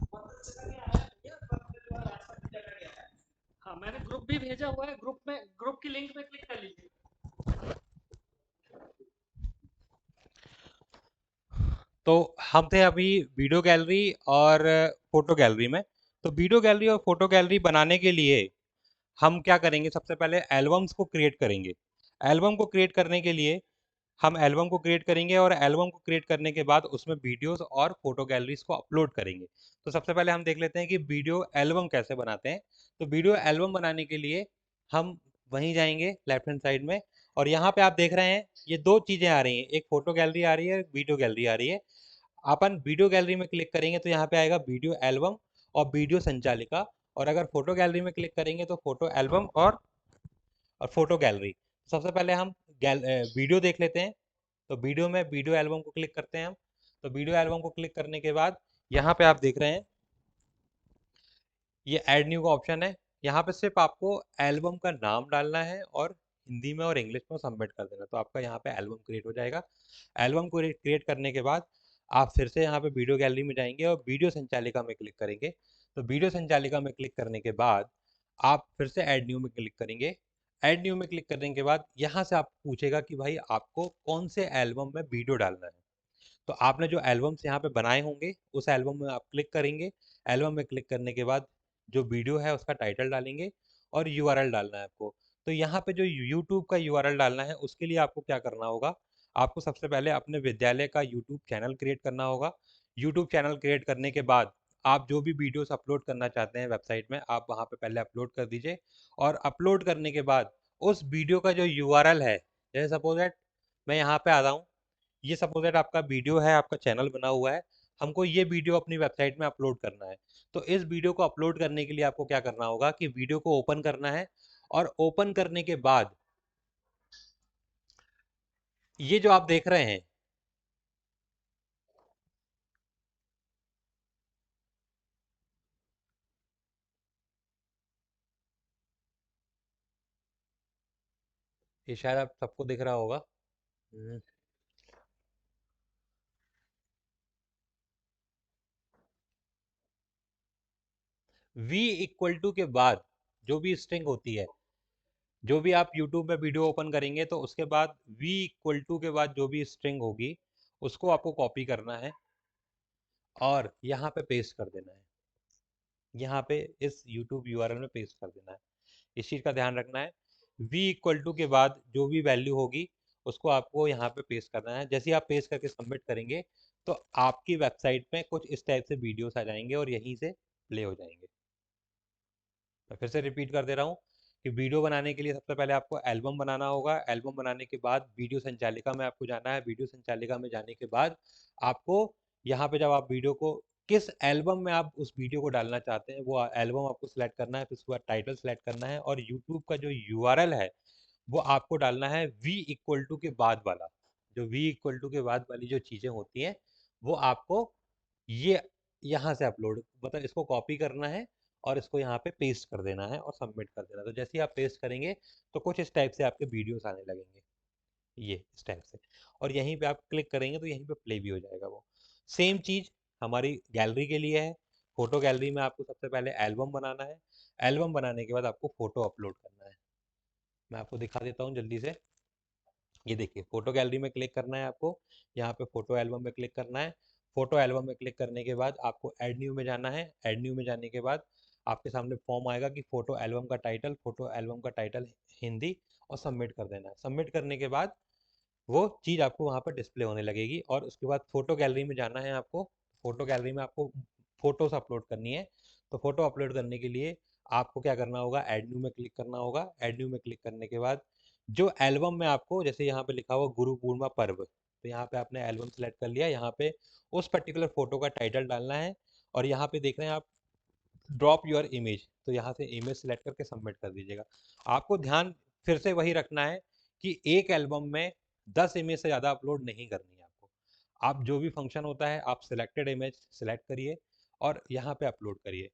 हाँ, मैंने ग्रुप भी भेजा हुआ है। ग्रुप में, ग्रुप की लिंक पे क्लिक कर लीजिए। तो हम थे अभी वीडियो गैलरी और फोटो गैलरी में। तो वीडियो गैलरी और फोटो गैलरी बनाने के लिए हम क्या करेंगे, सबसे पहले एल्बम्स को क्रिएट करेंगे। एल्बम को क्रिएट करने के लिए हम एल्बम को क्रिएट करेंगे, और एल्बम को क्रिएट करने के बाद उसमें वीडियोस और फोटो गैलरीज को अपलोड करेंगे। तो सबसे पहले हम देख लेते हैं कि वीडियो एल्बम कैसे बनाते हैं। तो वीडियो एल्बम बनाने के लिए हम वहीं जाएंगे लेफ्ट हैंड साइड में, और यहाँ पे आप देख रहे हैं ये दो चीज़ें आ रही हैं, एक फोटो गैलरी आ रही है, एक वीडियो गैलरी आ रही है। अपन वीडियो गैलरी में क्लिक करेंगे तो यहाँ पे आएगा वीडियो एल्बम और वीडियो संचालिका, और अगर फोटो गैलरी में क्लिक करेंगे तो फोटो एल्बम और फोटो गैलरी। सबसे पहले हम वीडियो देख लेते हैं। तो वीडियो में वीडियो एल्बम को क्लिक करते हैं हम। तो वीडियो एल्बम को क्लिक करने के बाद यहाँ पे आप देख रहे हैं ये ऐड न्यू का ऑप्शन है। यहाँ पे सिर्फ आपको एल्बम का नाम डालना है और हिंदी में और इंग्लिश में सबमिट कर देना, तो आपका यहाँ पे एल्बम क्रिएट हो जाएगा। एल्बम को क्रिएट करने के बाद आप फिर से यहाँ पे वीडियो गैलरी में जाएंगे और वीडियो संचालिका में क्लिक करेंगे। तो वीडियो संचालिका में क्लिक करने के बाद आप फिर से ऐड न्यू में क्लिक करेंगे। ऐड न्यू में क्लिक करने के बाद यहाँ से आप पूछेगा कि भाई आपको कौन से एल्बम में वीडियो डालना है। तो आपने जो एल्बम्स यहाँ पे बनाए होंगे उस एल्बम में आप क्लिक करेंगे। एल्बम में क्लिक करने के बाद जो वीडियो है उसका टाइटल डालेंगे और यूआरएल डालना है आपको। तो यहाँ पे जो यूट्यूब का यूआरएल डालना है उसके लिए आपको क्या करना होगा, आपको सबसे पहले अपने विद्यालय का यूट्यूब चैनल क्रिएट करना होगा। यूट्यूब चैनल क्रिएट करने के बाद आप जो भी वीडियोस अपलोड करना चाहते हैं वेबसाइट में, आप वहाँ पे पहले अपलोड कर दीजिए। और अपलोड करने के बाद उस वीडियो का जो यूआरएल है, जैसे सपोज दैट मैं यहाँ पे आ रहा हूँ, ये सपोज दैट आपका वीडियो है, आपका चैनल बना हुआ है, हमको ये वीडियो अपनी वेबसाइट में अपलोड करना है। तो इस वीडियो को अपलोड करने के लिए आपको क्या करना होगा कि वीडियो को ओपन करना है, और ओपन करने के बाद ये जो आप देख रहे हैं, ये शायद आप सबको दिख रहा होगा। वी इक्वल टू के बाद जो भी स्ट्रिंग होती है, जो भी आप यूट्यूब में वीडियो ओपन करेंगे तो उसके बाद वी इक्वल टू के बाद जो भी स्ट्रिंग होगी उसको आपको कॉपी करना है और यहाँ पे पेस्ट कर देना है। यहाँ पे इस यूट्यूब यूआरएल में पेस्ट कर देना है। इस चीज़ का ध्यान रखना है। वी इक्वल टू के बाद जो भी वैल्यू होगी उसको आपको यहाँ पे पेस्ट करना है। जैसे ही आप पेस्ट करके सबमिट करेंगे तो आपकी वेबसाइट में कुछ इस टाइप से वीडियोस आ जाएंगे और यहीं से प्ले हो जाएंगे। मैं फिर से रिपीट कर दे रहा हूँ कि वीडियो बनाने के लिए सबसे पहले आपको एल्बम बनाना होगा। एल्बम बनाने के बाद वीडियो संचालिका में आपको जाना है। वीडियो संचालिका में जाने के बाद आपको यहाँ पे जब आप वीडियो को किस एल्बम में आप उस वीडियो को डालना चाहते हैं वो एल्बम आपको सिलेक्ट करना है। फिर उसके बाद टाइटल सेलेक्ट करना है और यूट्यूब का जो यूआरएल है वो आपको डालना है वी इक्वल टू के बाद वाला। जो वी इक्वल टू के बाद वाली जो चीज़ें होती हैं वो आपको ये यहाँ से अपलोड मतलब इसको कॉपी करना है और इसको यहाँ पे पेस्ट कर देना है और सबमिट कर देना है। तो जैसे ही आप पेस्ट करेंगे तो कुछ इस टाइप से आपके वीडियोस आने लगेंगे, ये इस टाइप से। और यहीं पे आप क्लिक करेंगे तो यहीं पे प्ले भी हो जाएगा वो। सेम चीज़ हमारी गैलरी के लिए है। फोटो गैलरी में आपको सबसे पहले एल्बम बनाना है। एल्बम बनाने के बाद आपको फोटो अपलोड करना है। मैं आपको दिखा देता हूँ जल्दी से। ये देखिए फोटो गैलरी में क्लिक करना है आपको। यहाँ पे फोटो एल्बम में क्लिक करना है। फोटो एल्बम में क्लिक करने के बाद आपको ऐड न्यू में जाना है। ऐड न्यू में जाने के बाद आपके सामने फॉर्म आएगा कि फोटो एल्बम का टाइटल, फोटो एल्बम का टाइटल हिंदी, और सबमिट कर देना है। सबमिट करने के बाद वो चीज़ आपको वहाँ पर डिस्प्ले होने लगेगी और उसके बाद फोटो गैलरी में जाना है आपको। फोटो गैलरी में आपको फोटोज अपलोड करनी है। तो फोटो अपलोड करने के लिए आपको क्या करना होगा, ऐड न्यू में क्लिक करना होगा। ऐड न्यू में क्लिक करने के बाद जो एल्बम में आपको जैसे यहाँ पे लिखा हुआ गुरु पूर्णिमा पर्व, तो यहाँ पे आपने एल्बम सेलेक्ट कर लिया। यहाँ पे उस पर्टिकुलर फोटो का टाइटल डालना है और यहाँ पे देख रहे हैं आप ड्रॉप योर इमेज, तो यहाँ से इमेज सेलेक्ट करके सबमिट कर दीजिएगा। आपको ध्यान फिर से वही रखना है कि एक एल्बम में 10 इमेज से ज़्यादा अपलोड नहीं करनी है आपको। आप जो भी फंक्शन होता है आप सिलेक्टेड इमेज सेलेक्ट करिए और यहाँ पे अपलोड करिए।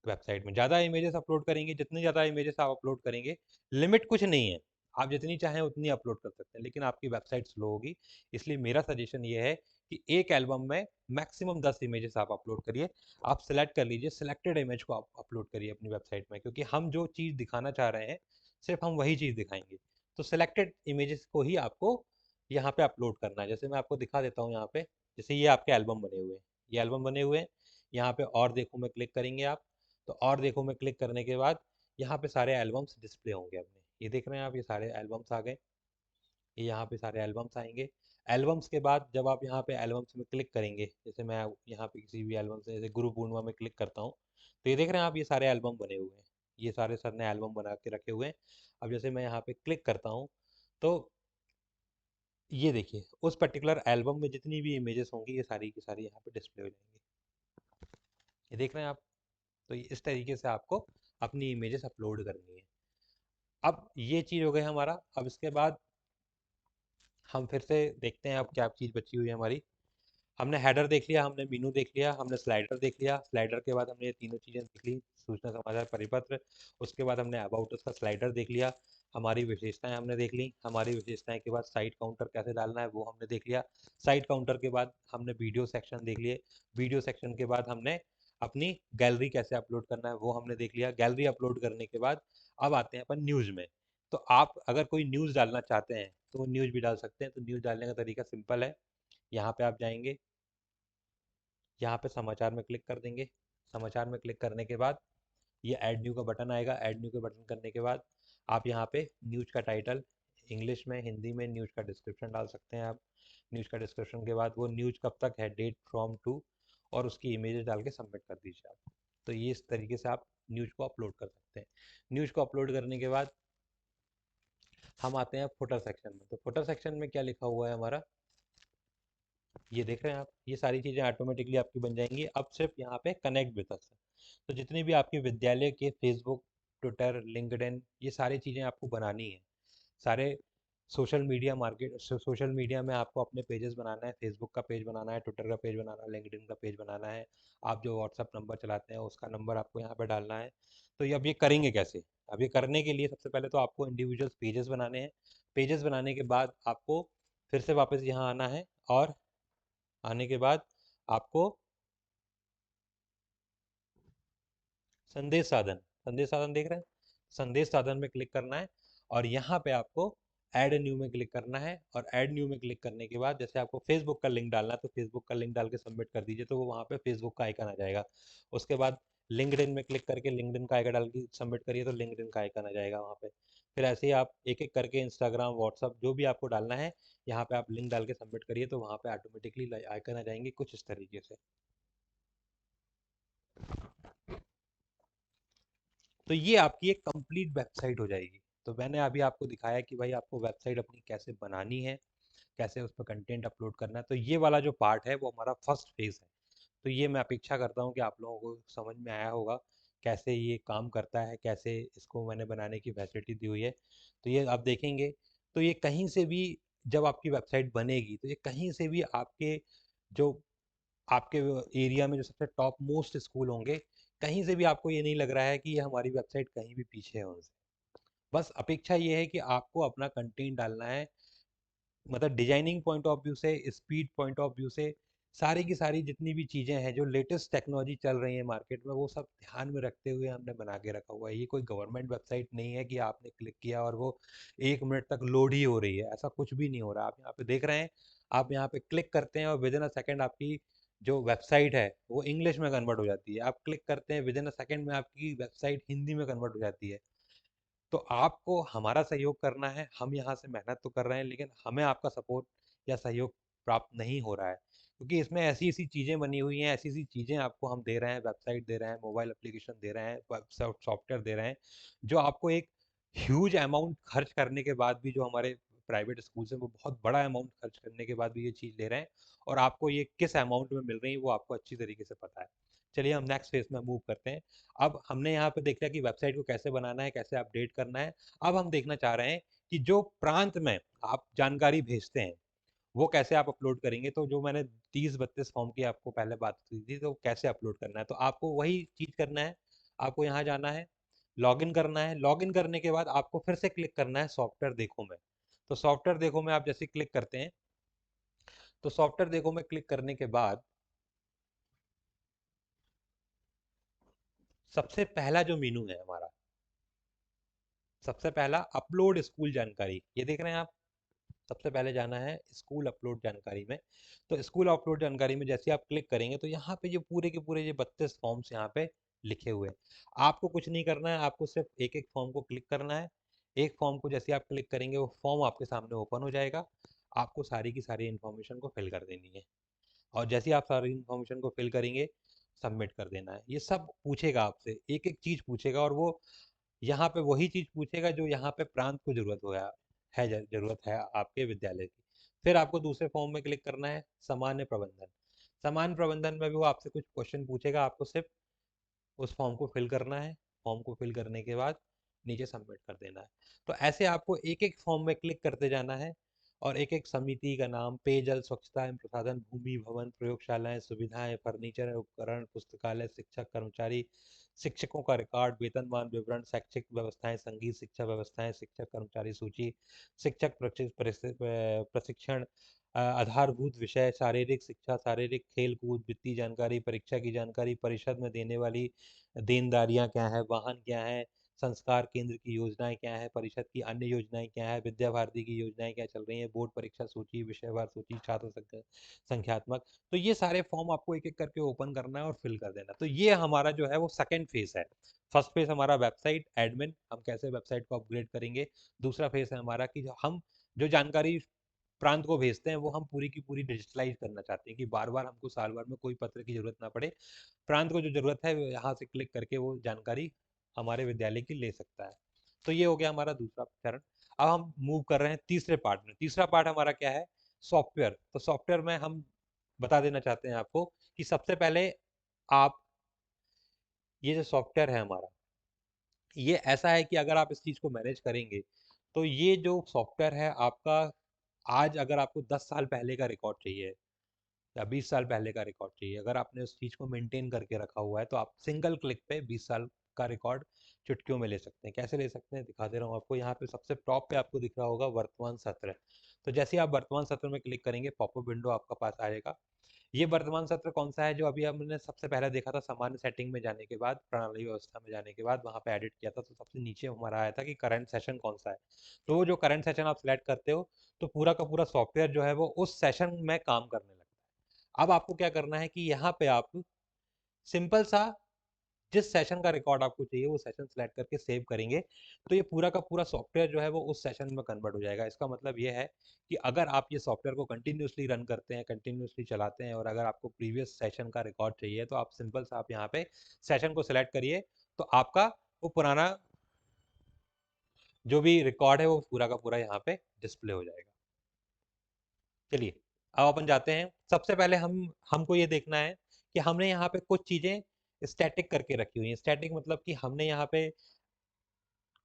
वेबसाइट में ज़्यादा इमेजेस अपलोड करेंगे, जितनी ज़्यादा इमेजेस आप अपलोड करेंगे, लिमिट कुछ नहीं है, आप जितनी चाहें उतनी अपलोड कर सकते हैं, लेकिन आपकी वेबसाइट स्लो होगी। इसलिए मेरा सजेशन ये है कि एक एल्बम में मैक्सिमम 10 इमेजेस आप अपलोड करिए। आप सेलेक्ट कर लीजिए, सिलेक्टेड इमेज को आप अपलोड करिए अपनी वेबसाइट में, क्योंकि हम जो चीज़ दिखाना चाह रहे हैं सिर्फ हम वही चीज़ दिखाएंगे। तो सिलेक्टेड इमेजेस को ही आपको यहाँ पे अपलोड करना है। जैसे मैं आपको दिखा देता हूँ यहाँ पे, जैसे ये आपके एल्बम बने हुए हैं, ये एल्बम बने हुए हैं। यहाँ पे और देखो में क्लिक करेंगे आप, तो और देखो में क्लिक करने के बाद यहाँ पे सारे एल्बम्स डिस्प्ले होंगे अपने। ये देख रहे हैं आप, ये सारे एल्बम्स आ गए। ये यहाँ पे सारे एल्बम्स आएंगे। एल्बम्स के बाद जब आप यहाँ पे एल्बम्स में क्लिक करेंगे, जैसे मैं यहाँ पे किसी भी एल्बम से जैसे गुरु पूर्णिमा में क्लिक करता हूँ, तो ये देख रहे हैं आप, ये सारे एल्बम बने हुए हैं। ये सारे सर ने एल्बम बना के रखे हुए हैं। अब जैसे मैं यहाँ पे क्लिक करता हूँ तो ये देखिए उस पर्टिकुलर एल्बम में जितनी भी इमेजेस होंगी ये सारी की सारी यहाँ पे डिस्प्ले हो जाएंगी। ये देख रहे हैं आप। तो इस तरीके से आपको अपनी इमेजेस अपलोड करनी है। अब ये चीज़ हो गई हमारा। अब इसके बाद हम फिर से देखते हैं अब क्या चीज़ बची हुई है हमारी। हमने हेडर देख लिया, हमने मेनू देख लिया, हमने स्लाइडर देख लिया। स्लाइडर के बाद हमने ये तीनों चीज़ें देख ली, सूचना समाचार परिपत्र। उसके बाद हमने अबाउट उसका स्लाइडर देख लिया। हमारी विशेषताएं हमने देख ली। हमारी विशेषताएं के बाद साइट काउंटर कैसे डालना है वो हमने देख लिया। साइट काउंटर के बाद हमने वीडियो सेक्शन देख लिए। वीडियो सेक्शन के बाद हमने अपनी गैलरी कैसे अपलोड करना है वो हमने देख लिया। गैलरी अपलोड करने के बाद अब आते हैं अपन न्यूज़ में। तो आप अगर कोई न्यूज़ डालना चाहते हैं तो वो न्यूज़ भी डाल सकते हैं। तो न्यूज़ डालने का तरीका सिंपल है। यहाँ पे आप जाएंगे, यहाँ पे समाचार में क्लिक कर देंगे। समाचार में क्लिक करने के बाद ये ऐड न्यू का बटन आएगा। ऐड न्यू के बटन करने के बाद आप यहाँ पे न्यूज़ का टाइटल इंग्लिश में, हिंदी में, न्यूज़ का डिस्क्रिप्शन डाल सकते हैं आप। न्यूज़ का डिस्क्रिप्शन के बाद वो न्यूज़ कब तक है, डेट फ्रॉम टू, और उसकी इमेजेस डाल के सबमिट कर दीजिए आप। तो ये इस तरीके से आप न्यूज़ को अपलोड कर सकते हैं। न्यूज़ को अपलोड करने के बाद हम आते हैं फुटर सेक्शन में। तो फुटर सेक्शन में क्या लिखा हुआ है हमारा, ये देख रहे हैं आप, ये सारी चीज़ें ऑटोमेटिकली आपकी बन जाएंगी। अब सिर्फ यहाँ पे कनेक्ट विद अस। तो जितनी भी आपके विद्यालय के फेसबुक, ट्विटर, लिंक्डइन, ये सारी चीज़ें आपको बनानी है। सारे social media market, social media में आपको अपने पेजेस बनाना है। फेसबुक का पेज बनाना है, ट्विटर का पेज बनाना है, लिंक्डइन का पेज बनाना है। आप जो व्हाट्सअप नंबर चलाते हैं उसका नंबर आपको यहाँ पे डालना है। तो ये अब ये करेंगे कैसे? अब ये करने के लिए सबसे पहले तो आपको इंडिविजुअल पेजेस बनाने हैं। पेजेस बनाने के बाद आपको फिर से वापस यहाँ आना है, और आने के बाद आपको संदेश साधन देख रहे हैं, संदेश साधन में क्लिक करना है, और यहाँ पे आपको ऐड न्यू में क्लिक करना है। और ऐड न्यू में क्लिक करने के बाद जैसे आपको फेसबुक का लिंक डालना है, तो फेसबुक का लिंक डाल के सबमिट कर दीजिए, तो वो वहाँ पे फेसबुक का आइकन आ जाएगा। उसके बाद लिंक्डइन में क्लिक करके लिंक्डइन का आइकन डाल के सबमिट करिए, तो लिंक्डइन का आइकन आ जाएगा वहाँ पे। फिर ऐसे ही आप एक एक करके इंस्टाग्राम, व्हाट्सअप, जो भी आपको डालना है, यहाँ पे आप लिंक डाल के सबमिट करिए, तो वहाँ पे ऑटोमेटिकली आइकन आ जाएंगे कुछ इस तरीके से। तो ये आपकी एक कंप्लीट वेबसाइट हो जाएगी। तो मैंने अभी आपको दिखाया कि भाई आपको वेबसाइट अपनी कैसे बनानी है, कैसे उस पर कंटेंट अपलोड करना है। तो ये वाला जो पार्ट है वो हमारा फर्स्ट फेज है। तो ये मैं अपेक्षा करता हूँ कि आप लोगों को समझ में आया होगा कैसे ये काम करता है, कैसे इसको मैंने बनाने की फैसिलिटी दी हुई है। तो ये आप देखेंगे, तो ये कहीं से भी जब आपकी वेबसाइट बनेगी, तो ये कहीं से भी जो आपके एरिया में जो सबसे टॉप मोस्ट स्कूल होंगे, कहीं से भी आपको ये नहीं लग रहा है कि ये हमारी वेबसाइट कहीं भी पीछे है उनसे। बस अपेक्षा ये है कि आपको अपना कंटेंट डालना है, मतलब डिजाइनिंग पॉइंट ऑफ व्यू से, स्पीड पॉइंट ऑफ व्यू से, सारी की सारी जितनी भी चीज़ें हैं जो लेटेस्ट टेक्नोलॉजी चल रही है मार्केट में, वो सब ध्यान में रखते हुए हमने बना के रखा हुआ है। ये कोई गवर्नमेंट वेबसाइट नहीं है कि आपने क्लिक किया और वो 1 मिनट तक लोड ही हो रही है, ऐसा कुछ भी नहीं हो रहा। आप यहाँ पे देख रहे हैं, आप यहाँ पे क्लिक करते हैं और विद इन अ सेकेंड आपकी जो वेबसाइट है वो इंग्लिश में कन्वर्ट हो जाती है। आप क्लिक करते हैं, विद इन अ सेकेंड में आपकी वेबसाइट हिंदी में कन्वर्ट हो जाती है। तो आपको हमारा सहयोग करना है, हम यहाँ से मेहनत तो कर रहे हैं, लेकिन हमें आपका सपोर्ट या सहयोग प्राप्त नहीं हो रहा है, क्योंकि इसमें ऐसी ऐसी चीज़ें बनी हुई हैं, ऐसी ऐसी चीज़ें आपको हम दे रहे हैं, वेबसाइट दे रहे हैं, मोबाइल एप्लीकेशन दे रहे हैं, सॉफ्टवेयर दे रहे हैं, जो आपको एक ह्यूज अमाउंट खर्च करने के बाद भी, जो हमारे प्राइवेट स्कूल्स हैं वो बहुत बड़ा अमाउंट खर्च करने के बाद भी ये चीज़ ले रहे हैं, और आपको ये किस अमाउंट में मिल रही है वो आपको अच्छी तरीके से पता है। चलिए हम नेक्स्ट फेज में मूव करते हैं। अब हमने यहाँ पे देख लिया कि वेबसाइट को कैसे बनाना है, कैसे अपडेट करना है। अब हम देखना चाह रहे हैं कि जो प्रांत में आप जानकारी भेजते हैं वो कैसे आप अपलोड करेंगे। तो जो मैंने 30-32 फॉर्म की आपको पहले बात की थी, तो कैसे अपलोड करना है, तो आपको वही चीज़ करना है। आपको यहाँ जाना है, लॉगिन करना है। लॉगिन करने के बाद आपको फिर से क्लिक करना है सॉफ्टवेयर देखो में। तो सॉफ्टवेयर देखो में आप जैसे क्लिक करते हैं, तो सॉफ्टवेयर देखो में क्लिक करने के बाद सबसे पहला जो मेनू है हमारा, सबसे पहला अपलोड स्कूल जानकारी, ये देख रहे हैं आप। सबसे पहले जाना है स्कूल अपलोड जानकारी में। तो स्कूल अपलोड जानकारी में जैसे आप क्लिक करेंगे, तो यहाँ पे जो पूरे के पूरे ये 32 फॉर्म्स यहाँ पे लिखे हुए हैं। आपको कुछ नहीं करना है, आपको सिर्फ एक एक फॉर्म को क्लिक करना है। एक फॉर्म को जैसे आप क्लिक करेंगे, वो फॉर्म आपके सामने ओपन हो जाएगा। आपको सारी की सारी इन्फॉर्मेशन को फिल कर देनी है, और जैसे ही आप सारी इन्फॉर्मेशन को फिल करेंगे, सबमिट कर देना है। ये सब पूछेगा आपसे, एक एक चीज़ पूछेगा, और वो यहाँ पे वही चीज़ पूछेगा जो यहाँ पे प्रांत को जरूरत होगा, है जरूरत है आपके विद्यालय की। फिर आपको दूसरे फॉर्म में क्लिक करना है, सामान्य प्रबंधन। सामान्य प्रबंधन में भी वो आपसे कुछ क्वेश्चन पूछेगा, आपको सिर्फ उस फॉर्म को फिल करना है। फॉर्म को फिल करने के बाद नीचे सबमिट कर देना है। तो ऐसे आपको एक एक फॉर्म में क्लिक करते जाना है, और एक एक समिति का नाम, पेयजल, स्वच्छता एवं प्रसाधन, भूमि, भवन, प्रयोगशालाएं, सुविधाएं, फर्नीचर, उपकरण, पुस्तकालय, शिक्षक, कर्मचारी, शिक्षकों का रिकॉर्ड, वेतनमान विवरण, शैक्षिक व्यवस्थाएं, संगीत शिक्षा व्यवस्थाएं, शिक्षक कर्मचारी सूची, शिक्षक प्रशिक्षण, आधारभूत विषय, शारीरिक शिक्षा, शारीरिक खेल कूद, वित्तीय जानकारी, परीक्षा की जानकारी, परिषद में देने वाली देनदारियां क्या है, वाहन क्या है, संस्कार केंद्र की योजनाएं क्या है, परिषद की अन्य योजनाएं क्या है, विद्या भारती की योजनाएं क्या चल रही हैं, बोर्ड परीक्षा सूची, विषयवार सूची, छात्र संख्यात्मक। तो ये सारे फॉर्म आपको एक एक करके ओपन करना है और फिल कर देना। तो ये हमारा जो है वो सेकंड फेज है। फर्स्ट फेज हमारा वेबसाइट एडमिन, हम कैसे वेबसाइट को अपग्रेड करेंगे। दूसरा फेज है हमारा कि हम जो जानकारी प्रांत को भेजते हैं वो हम पूरी की पूरी डिजिटलाइज करना चाहते हैं, कि बार बार हमको साल भर में कोई पत्र की जरूरत ना पड़े। प्रांत को जो जरूरत है वो यहाँ से क्लिक करके वो जानकारी हमारे विद्यालय की ले सकता है। तो ये हो गया हमारा दूसरा चरण। अब हम मूव कर रहे हैं तीसरे पार्ट में। तीसरा पार्ट हमारा क्या है, सॉफ्टवेयर। तो सॉफ्टवेयर में हम बता देना चाहते हैं आपको कि सबसे पहले आप, ये जो सॉफ्टवेयर है हमारा, ये ऐसा है कि अगर आप इस चीज़ को मैनेज करेंगे, तो ये जो सॉफ्टवेयर है आपका, आज अगर आपको 10 साल पहले का रिकॉर्ड चाहिए या 20 साल पहले का रिकॉर्ड चाहिए, अगर आपने उस चीज़ को मेंटेन करके रखा हुआ है, तो आप सिंगल क्लिक पे 20 साल का रिकॉर्ड चुटकियों में ले सकते हैं। कैसे ले सकते हैं दिखा दे रहा हूँ आपको। यहाँ पे सबसे टॉप पे आपको दिख रहा होगा वर्तमान सत्र। तो जैसे ही आप वर्तमान सत्र में क्लिक करेंगे पॉपअप विंडो आपका पास आएगा। ये वर्तमान सत्र कौन सा है जो अभी हमने सबसे पहले देखा था, सामान्य सेटिंग में जाने के बाद, प्रणाली व्यवस्था में जाने के बाद वहाँ पे एडिट किया था, तो सबसे नीचे हमारा आया था कि करंट सेशन कौन सा है। तो वो जो करंट सेशन आप सिलेक्ट करते हो तो पूरा का पूरा सॉफ्टवेयर जो है वो उस सेशन में काम करने लगता है। अब आपको क्या करना है कि यहाँ पे आप सिंपल सा जिस सेशन का रिकॉर्ड आपको चाहिए वो सेशन सेलेक्ट करके सेव करेंगे, तो ये पूरा का पूरा सॉफ्टवेयर जो है वो उस सेशन में कन्वर्ट हो जाएगा। इसका मतलब ये है कि अगर आप ये सॉफ्टवेयर को कंटिन्यूसली रन करते हैं, कंटिन्यूसली चलाते हैं, और अगर आपको प्रीवियस सेशन का रिकॉर्ड चाहिए तो आप सिंपल सा आप यहाँ पे सेशन को सिलेक्ट करिए, तो आपका वो पुराना जो भी रिकॉर्ड है वो पूरा का पूरा यहाँ पे डिस्प्ले हो जाएगा। चलिए अब अपन जाते हैं। सबसे पहले हमको ये देखना है कि हमने यहाँ पे कुछ चीज़ें स्टैटिक करके रखी हुई हैं। स्टैटिक मतलब कि हमने यहाँ पे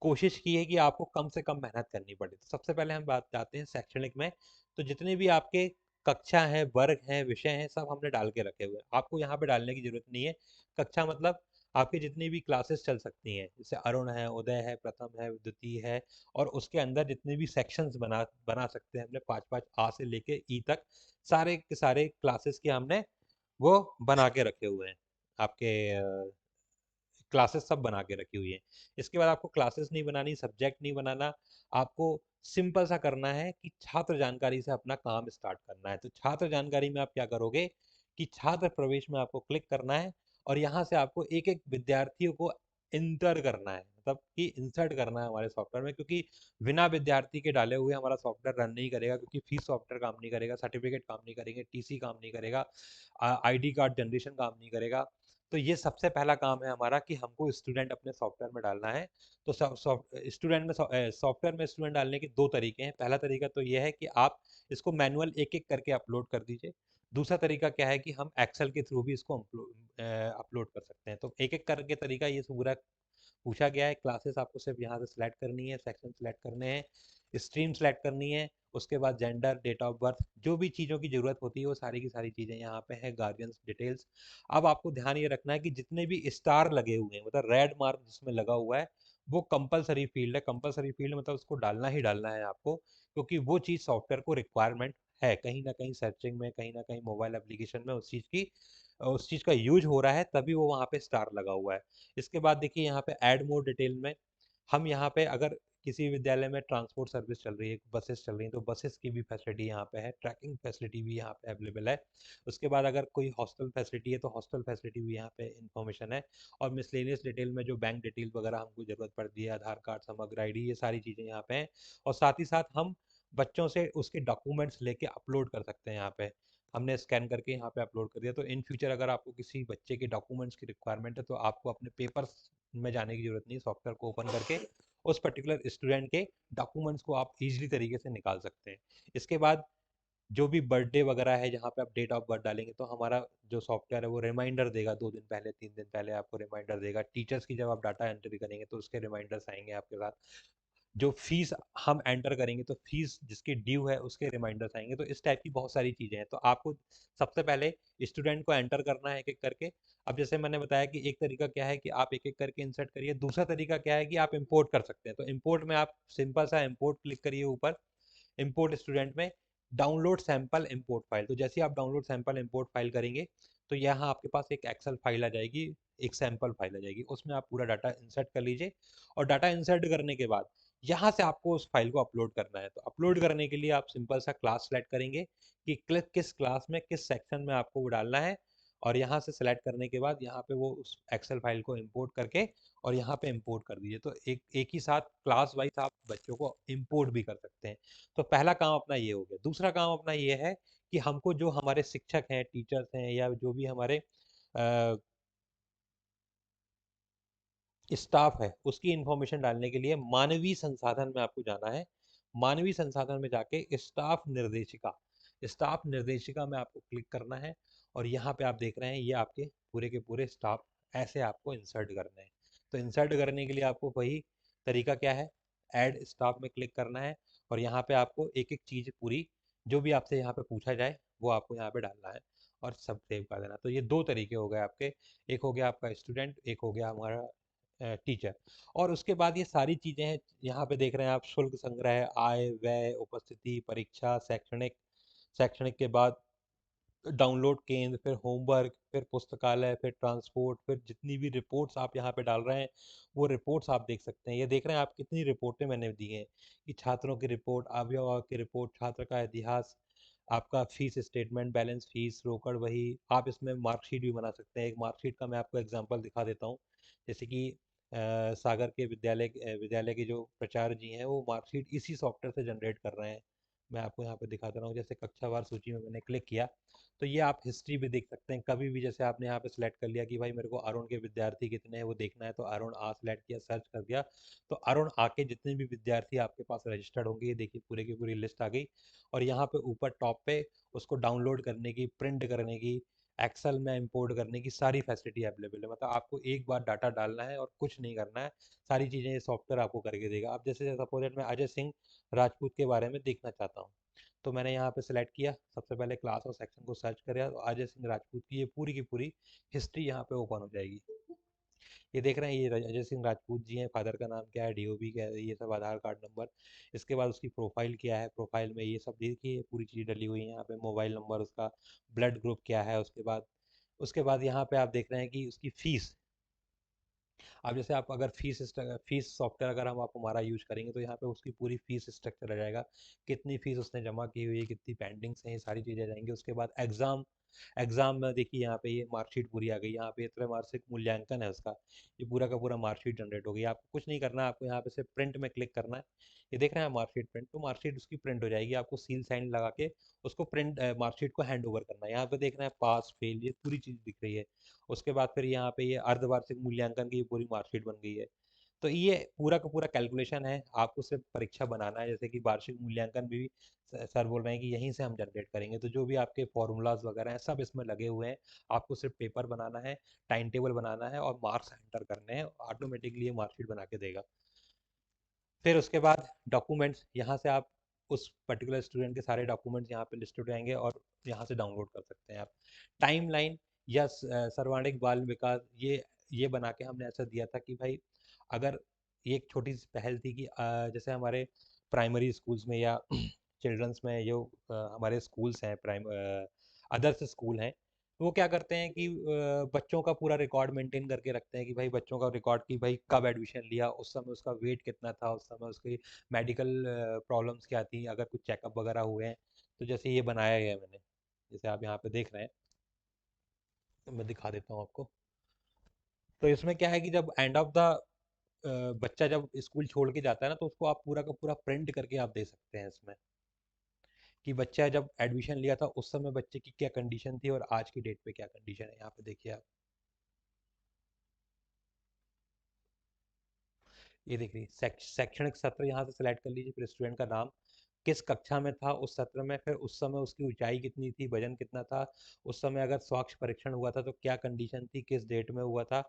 कोशिश की है कि आपको कम से कम मेहनत करनी पड़े। तो सबसे पहले हम बात जाते हैं शैक्षणिक में। तो जितने भी आपके कक्षा हैं, वर्ग हैं, विषय हैं, सब हमने डाल के रखे हुए हैं। आपको यहाँ पे डालने की जरूरत नहीं है। कक्षा मतलब आपकी जितनी भी क्लासेस चल सकती हैं, जैसे अरुण है, उदय है, प्रथम है, द्वितीय है, और उसके अंदर जितने भी सेक्शंस बना बना सकते हैं हमने, पाँच पाँच आ से लेके ई तक सारे के सारे क्लासेस के हमने वो बना के रखे हुए हैं। आपके क्लासेस सब बना के रखी हुई है। इसके बाद आपको क्लासेस नहीं बनानी, सब्जेक्ट नहीं बनाना, आपको सिंपल सा करना है कि छात्र जानकारी से अपना काम स्टार्ट करना है। तो छात्र जानकारी में आप क्या करोगे कि छात्र प्रवेश में आपको क्लिक करना है, और यहाँ से आपको एक एक विद्यार्थियों को इंटर करना है, मतलब कि इंसर्ट करना है हमारे सॉफ्टवेयर में, क्योंकि बिना विद्यार्थी के डाले हुए हमारा सॉफ्टवेयर रन नहीं करेगा, क्योंकि फीस सॉफ्टवेयर काम नहीं करेगा, सर्टिफिकेट काम नहीं करेंगे, टीसी काम नहीं करेगा, आईडी कार्ड जनरेशन काम नहीं करेगा। तो ये सबसे पहला काम है हमारा कि हमको स्टूडेंट अपने सॉफ्टवेयर में डालना है। तो स्टूडेंट में सॉफ्टवेयर में स्टूडेंट डालने के दो तरीके हैं। पहला तरीका तो ये है कि आप इसको मैनुअल एक एक करके अपलोड कर दीजिए। दूसरा तरीका क्या है कि हम एक्सेल के थ्रू भी इसको अपलोड कर सकते हैं। तो एक एक करके तरीका ये पूरा पूछा गया है। क्लासेस आपको सिर्फ यहाँ से सिलेक्ट करनी है, सेक्शन सिलेक्ट करने हैं, स्ट्रीम सेलेक्ट करनी है, उसके बाद जेंडर, डेट ऑफ बर्थ, जो भी चीज़ों की ज़रूरत होती है वो सारी की सारी चीज़ें यहाँ पे है, गार्जियंस डिटेल्स। अब आपको ध्यान ये रखना है कि जितने भी स्टार लगे हुए हैं, मतलब रेड मार्क जिसमें लगा हुआ है, वो कंपलसरी फील्ड है। कंपलसरी फील्ड मतलब उसको डालना ही डालना है आपको, क्योंकि वो चीज़ सॉफ्टवेयर को रिक्वायरमेंट है। कहीं ना कहीं सर्चिंग में, कहीं ना कहीं मोबाइल एप्लीकेशन में उस चीज़ का यूज हो रहा है, तभी वो वहाँ पे स्टार लगा हुआ है। इसके बाद देखिए यहाँ पे ऐड मोर डिटेल में हम यहाँ पे अगर किसी विद्यालय में ट्रांसपोर्ट सर्विस चल रही है, बसेस चल रही हैं, तो बसेस की भी फैसिलिटी यहाँ पे है, ट्रैकिंग फैसिलिटी भी यहाँ पे अवेलेबल है। उसके बाद अगर कोई हॉस्टल फैसिलिटी है तो हॉस्टल फैसिलिटी भी यहाँ पे इंफॉर्मेशन है। और मिसलेनियस डिटेल में जो बैंक डिटेल वगैरह हमको जरूरत पड़ती है, आधार कार्ड, समग्र आईडी, ये सारी चीज़ें यहाँ पे हैं। और साथ ही साथ हम बच्चों से उसके डॉक्यूमेंट्स लेके अपलोड कर सकते हैं यहाँ पे। हमने स्कैन करके यहाँ पे अपलोड कर दिया, तो इन फ्यूचर अगर आपको किसी बच्चे के डॉक्यूमेंट्स की रिक्वायरमेंट है तो आपको अपने पेपर्स में जाने की जरूरत नहीं, सॉफ्टवेयर को ओपन करके उस पर्टिकुलर स्टूडेंट के डॉक्यूमेंट्स को आप इजीली तरीके से निकाल सकते हैं। इसके बाद जो भी बर्थडे वगैरह है, जहाँ पे आप डेट ऑफ बर्थ डालेंगे तो हमारा जो सॉफ्टवेयर है वो रिमाइंडर देगा, 2 दिन पहले, 3 दिन पहले आपको रिमाइंडर देगा। टीचर्स की जब आप डाटा एंट्री करेंगे तो उसके रिमाइंडर्स आएंगे आपके साथ। जो फीस हम एंटर करेंगे तो फीस जिसकी ड्यू है उसके रिमाइंडर्स आएंगे। तो इस टाइप की बहुत सारी चीज़ें हैं। तो आपको सबसे पहले स्टूडेंट को एंटर करना है एक एक करके। अब जैसे मैंने बताया कि एक तरीका क्या है कि आप एक एक करके इंसर्ट करिए, दूसरा तरीका क्या है कि आप इंपोर्ट कर सकते हैं। तो इंपोर्ट में आप सिंपल सा इंपोर्ट क्लिक करिए ऊपर, इंपोर्ट स्टूडेंट में डाउनलोड सैंपल इंपोर्ट फाइल। तो जैसे ही आप डाउनलोड सैंपल इंपोर्ट फाइल करेंगे तो यहाँ आपके पास एक एक्सेल फाइल आ जाएगी, एक सैंपल फाइल आ जाएगी, उसमें आप पूरा डाटा इंसर्ट कर लीजिए। और डाटा इंसर्ट करने के बाद यहाँ से आपको उस फाइल को अपलोड करना है। तो अपलोड करने के लिए आप सिंपल सा क्लास सेलेक्ट करेंगे कि किस क्लास में, किस सेक्शन में आपको वो डालना है। और यहाँ से सेलेक्ट करने के बाद यहाँ पे वो उस एक्सेल फाइल को इंपोर्ट करके और यहाँ पे इंपोर्ट कर दीजिए। तो एक एक ही साथ क्लास वाइज आप बच्चों को इंपोर्ट भी कर सकते हैं। तो पहला काम अपना ये हो गया। दूसरा काम अपना ये है कि हमको जो हमारे शिक्षक हैं, टीचर्स हैं, या जो भी हमारे स्टाफ है, उसकी इंफॉर्मेशन डालने के लिए मानवीय संसाधन में आपको जाना है। मानवीय संसाधन में जाके स्टाफ निर्देशिका में आपको क्लिक करना है। और यहाँ पे आप देख रहे हैं ये आपके पूरे के पूरे स्टाफ ऐसे आपको इंसर्ट करने हैं। तो इंसर्ट करने के लिए आपको वही तरीका क्या है, ऐड स्टाफ में क्लिक करना है। और यहाँ पे आपको एक एक चीज़ पूरी जो भी आपसे यहाँ पे पूछा जाए वो आपको यहाँ पे डालना है और सब सेव कर देना। तो ये दो तरीके हो गए आपके। एक हो गया आपका स्टूडेंट, एक हो गया हमारा टीचर। और उसके बाद ये सारी चीज़ें हैं, यहाँ पे देख रहे हैं आप, शुल्क संग्रह, आय व्यय, उपस्थिति, परीक्षा, शैक्षणिक, शैक्षणिक के बाद डाउनलोड केंद्र, फिर होमवर्क, फिर पुस्तकालय, फिर ट्रांसपोर्ट, फिर जितनी भी रिपोर्ट्स आप यहाँ पे डाल रहे हैं वो रिपोर्ट्स आप देख सकते हैं। ये देख रहे हैं आप कितनी रिपोर्टें मैंने दी हैं, कि छात्रों की रिपोर्ट, अभिभावक की रिपोर्ट, छात्र का इतिहास, आपका फीस स्टेटमेंट, बैलेंस फीस, रोकड़ वही। आप इसमें मार्कशीट भी बना सकते हैं। एक मार्कशीट का मैं आपको एग्जांपल दिखा देता हूँ। जैसे कि सागर के विद्यालय के जो प्राचार्य जी हैं वो मार्कशीट इसी सॉफ्टवेयर से जनरेट कर रहे हैं। मैं आपको यहाँ पे दिखा दे रहा हूँ। जैसे कक्षावार सूची में मैंने क्लिक किया, तो ये आप हिस्ट्री भी देख सकते हैं कभी भी। जैसे आपने यहाँ पे सिलेक्ट कर लिया कि भाई मेरे को अरुण के विद्यार्थी कितने हैं वो देखना है, तो अरुण आ सिलेक्ट किया, सर्च कर दिया, तो अरुण आके जितने भी विद्यार्थी आपके पास रजिस्टर्ड होंगे ये देखिए पूरे की पूरी लिस्ट आ गई। और यहाँ पे ऊपर टॉप पे उसको डाउनलोड करने की, प्रिंट करने की, एक्सेल में इंपोर्ट करने की सारी फैसिलिटी अवेलेबल है। मतलब आपको एक बार डाटा डालना है और कुछ नहीं करना है, सारी चीज़ें ये सॉफ्टवेयर आपको करके देगा। अब जैसे सपोज मैं अजय सिंह राजपूत के बारे में देखना चाहता हूँ, तो मैंने यहाँ पे सिलेक्ट किया, सबसे पहले क्लास और सेक्शन को सर्च किया, तो अजय सिंह राजपूत की ये पूरी की पूरी हिस्ट्री यहाँ पे ओपन हो जाएगी। ये देख रहे हैं, ये अजय सिंह राजपूत जी हैं, फादर का नाम क्या है, डीओबी क्या है, ये सब, आधार कार्ड नंबर। इसके बाद उसकी प्रोफाइल क्या है, प्रोफाइल में ये सब देखिए पूरी चीज़ डली हुई है यहाँ पे, मोबाइल नंबर, उसका ब्लड ग्रुप क्या है। उसके बाद यहाँ पे आप देख रहे हैं कि उसकी फीस। अब जैसे आप अगर फीस सॉफ्टवेयर अगर हम आप हमारा यूज करेंगे, तो यहाँ पे उसकी पूरी फीस स्ट्रक्चर आ जाएगा, कितनी फीस उसने जमा की हुई है, कितनी पेंडिंग्स हैं, ये सारी चीज़ें आ जाएंगी। उसके बाद एग्ज़ाम, एग्ज़ाम में देखिए यहाँ पे ये मार्कशीट पूरी आ गई, यहाँ पे त्रैमासिक मूल्यांकन है उसका, ये पूरा का पूरा मार्कशीट जनरेट हो गई। आपको कुछ नहीं करना है, आपको यहाँ पे सिर्फ प्रिंट में क्लिक करना है। ये देख रहे हैं मार्कशीट प्रिंट, तो मार्कशीट उसकी प्रिंट हो जाएगी, आपको सील साइन लगा के उसको प्रिंट मार्कशीट को हैंड ओवर करना है। यहाँ पे देख रहे हैं पास फेल, ये पूरी चीज़ दिख रही है। उसके बाद फिर यहाँ पे ये अर्धवार्षिक मूल्यांकन की पूरी मार्कशीट बन गई है। तो ये पूरा का पूरा कैलकुलेशन है, आपको सिर्फ परीक्षा बनाना है। जैसे कि वार्षिक मूल्यांकन भी सर बोल रहे हैं कि यहीं से हम जनरेट करेंगे, तो जो भी आपके फॉर्मूलाज वगैरह हैं सब इसमें लगे हुए हैं। आपको सिर्फ पेपर बनाना है, टाइम टेबल बनाना है और मार्क्स एंटर करने हैं, ऑटोमेटिकली ये मार्कशीट बना के देगा। फिर उसके बाद डॉक्यूमेंट्स, यहाँ से आप उस पर्टिकुलर स्टूडेंट के सारे डॉक्यूमेंट्स यहाँ पे लिस्ट हो जाएंगे और यहाँ से डाउनलोड कर सकते हैं आप। टाइमलाइन या सर्वांगीण बाल विकास, ये बना के हमने ऐसा दिया था कि भाई अगर ये एक छोटी सी पहल थी कि जैसे हमारे प्राइमरी स्कूल्स में या चिल्ड्रंस में जो हमारे स्कूल्स हैं, अदर्स स्कूल हैं, तो वो क्या करते हैं कि बच्चों का पूरा रिकॉर्ड मेंटेन करके रखते हैं, कि भाई बच्चों का रिकॉर्ड कि भाई कब एडमिशन लिया, उस समय उसका वेट कितना था, उस समय उसकी मेडिकल प्रॉब्लम्स क्या थी, अगर कुछ चेकअप वगैरह हुए हैं। तो जैसे ये बनाया गया है मैंने, जैसे आप यहाँ पे देख रहे हैं, तो मैं दिखा देता हूँ आपको। तो इसमें क्या है कि जब एंड ऑफ द बच्चा जब स्कूल छोड़ के जाता है ना, तो उसको आप पूरा का पूरा प्रिंट करके आप दे सकते हैं इसमें, कि बच्चा जब एडमिशन लिया था उस समय बच्चे की क्या कंडीशन थी और आज की डेट पे क्या कंडीशन है। यहाँ पे देखिए आप, ये देखिए शैक्षणिक सत्र यहाँ से सिलेक्ट कर लीजिए, फिर स्टूडेंट का नाम, किस कक्षा में था उस सत्र में, फिर उस समय उसकी ऊंचाई कितनी थी, वजन कितना था, उस समय अगर स्वास्थ्य परीक्षण हुआ था तो क्या कंडीशन थी, किस डेट में हुआ था,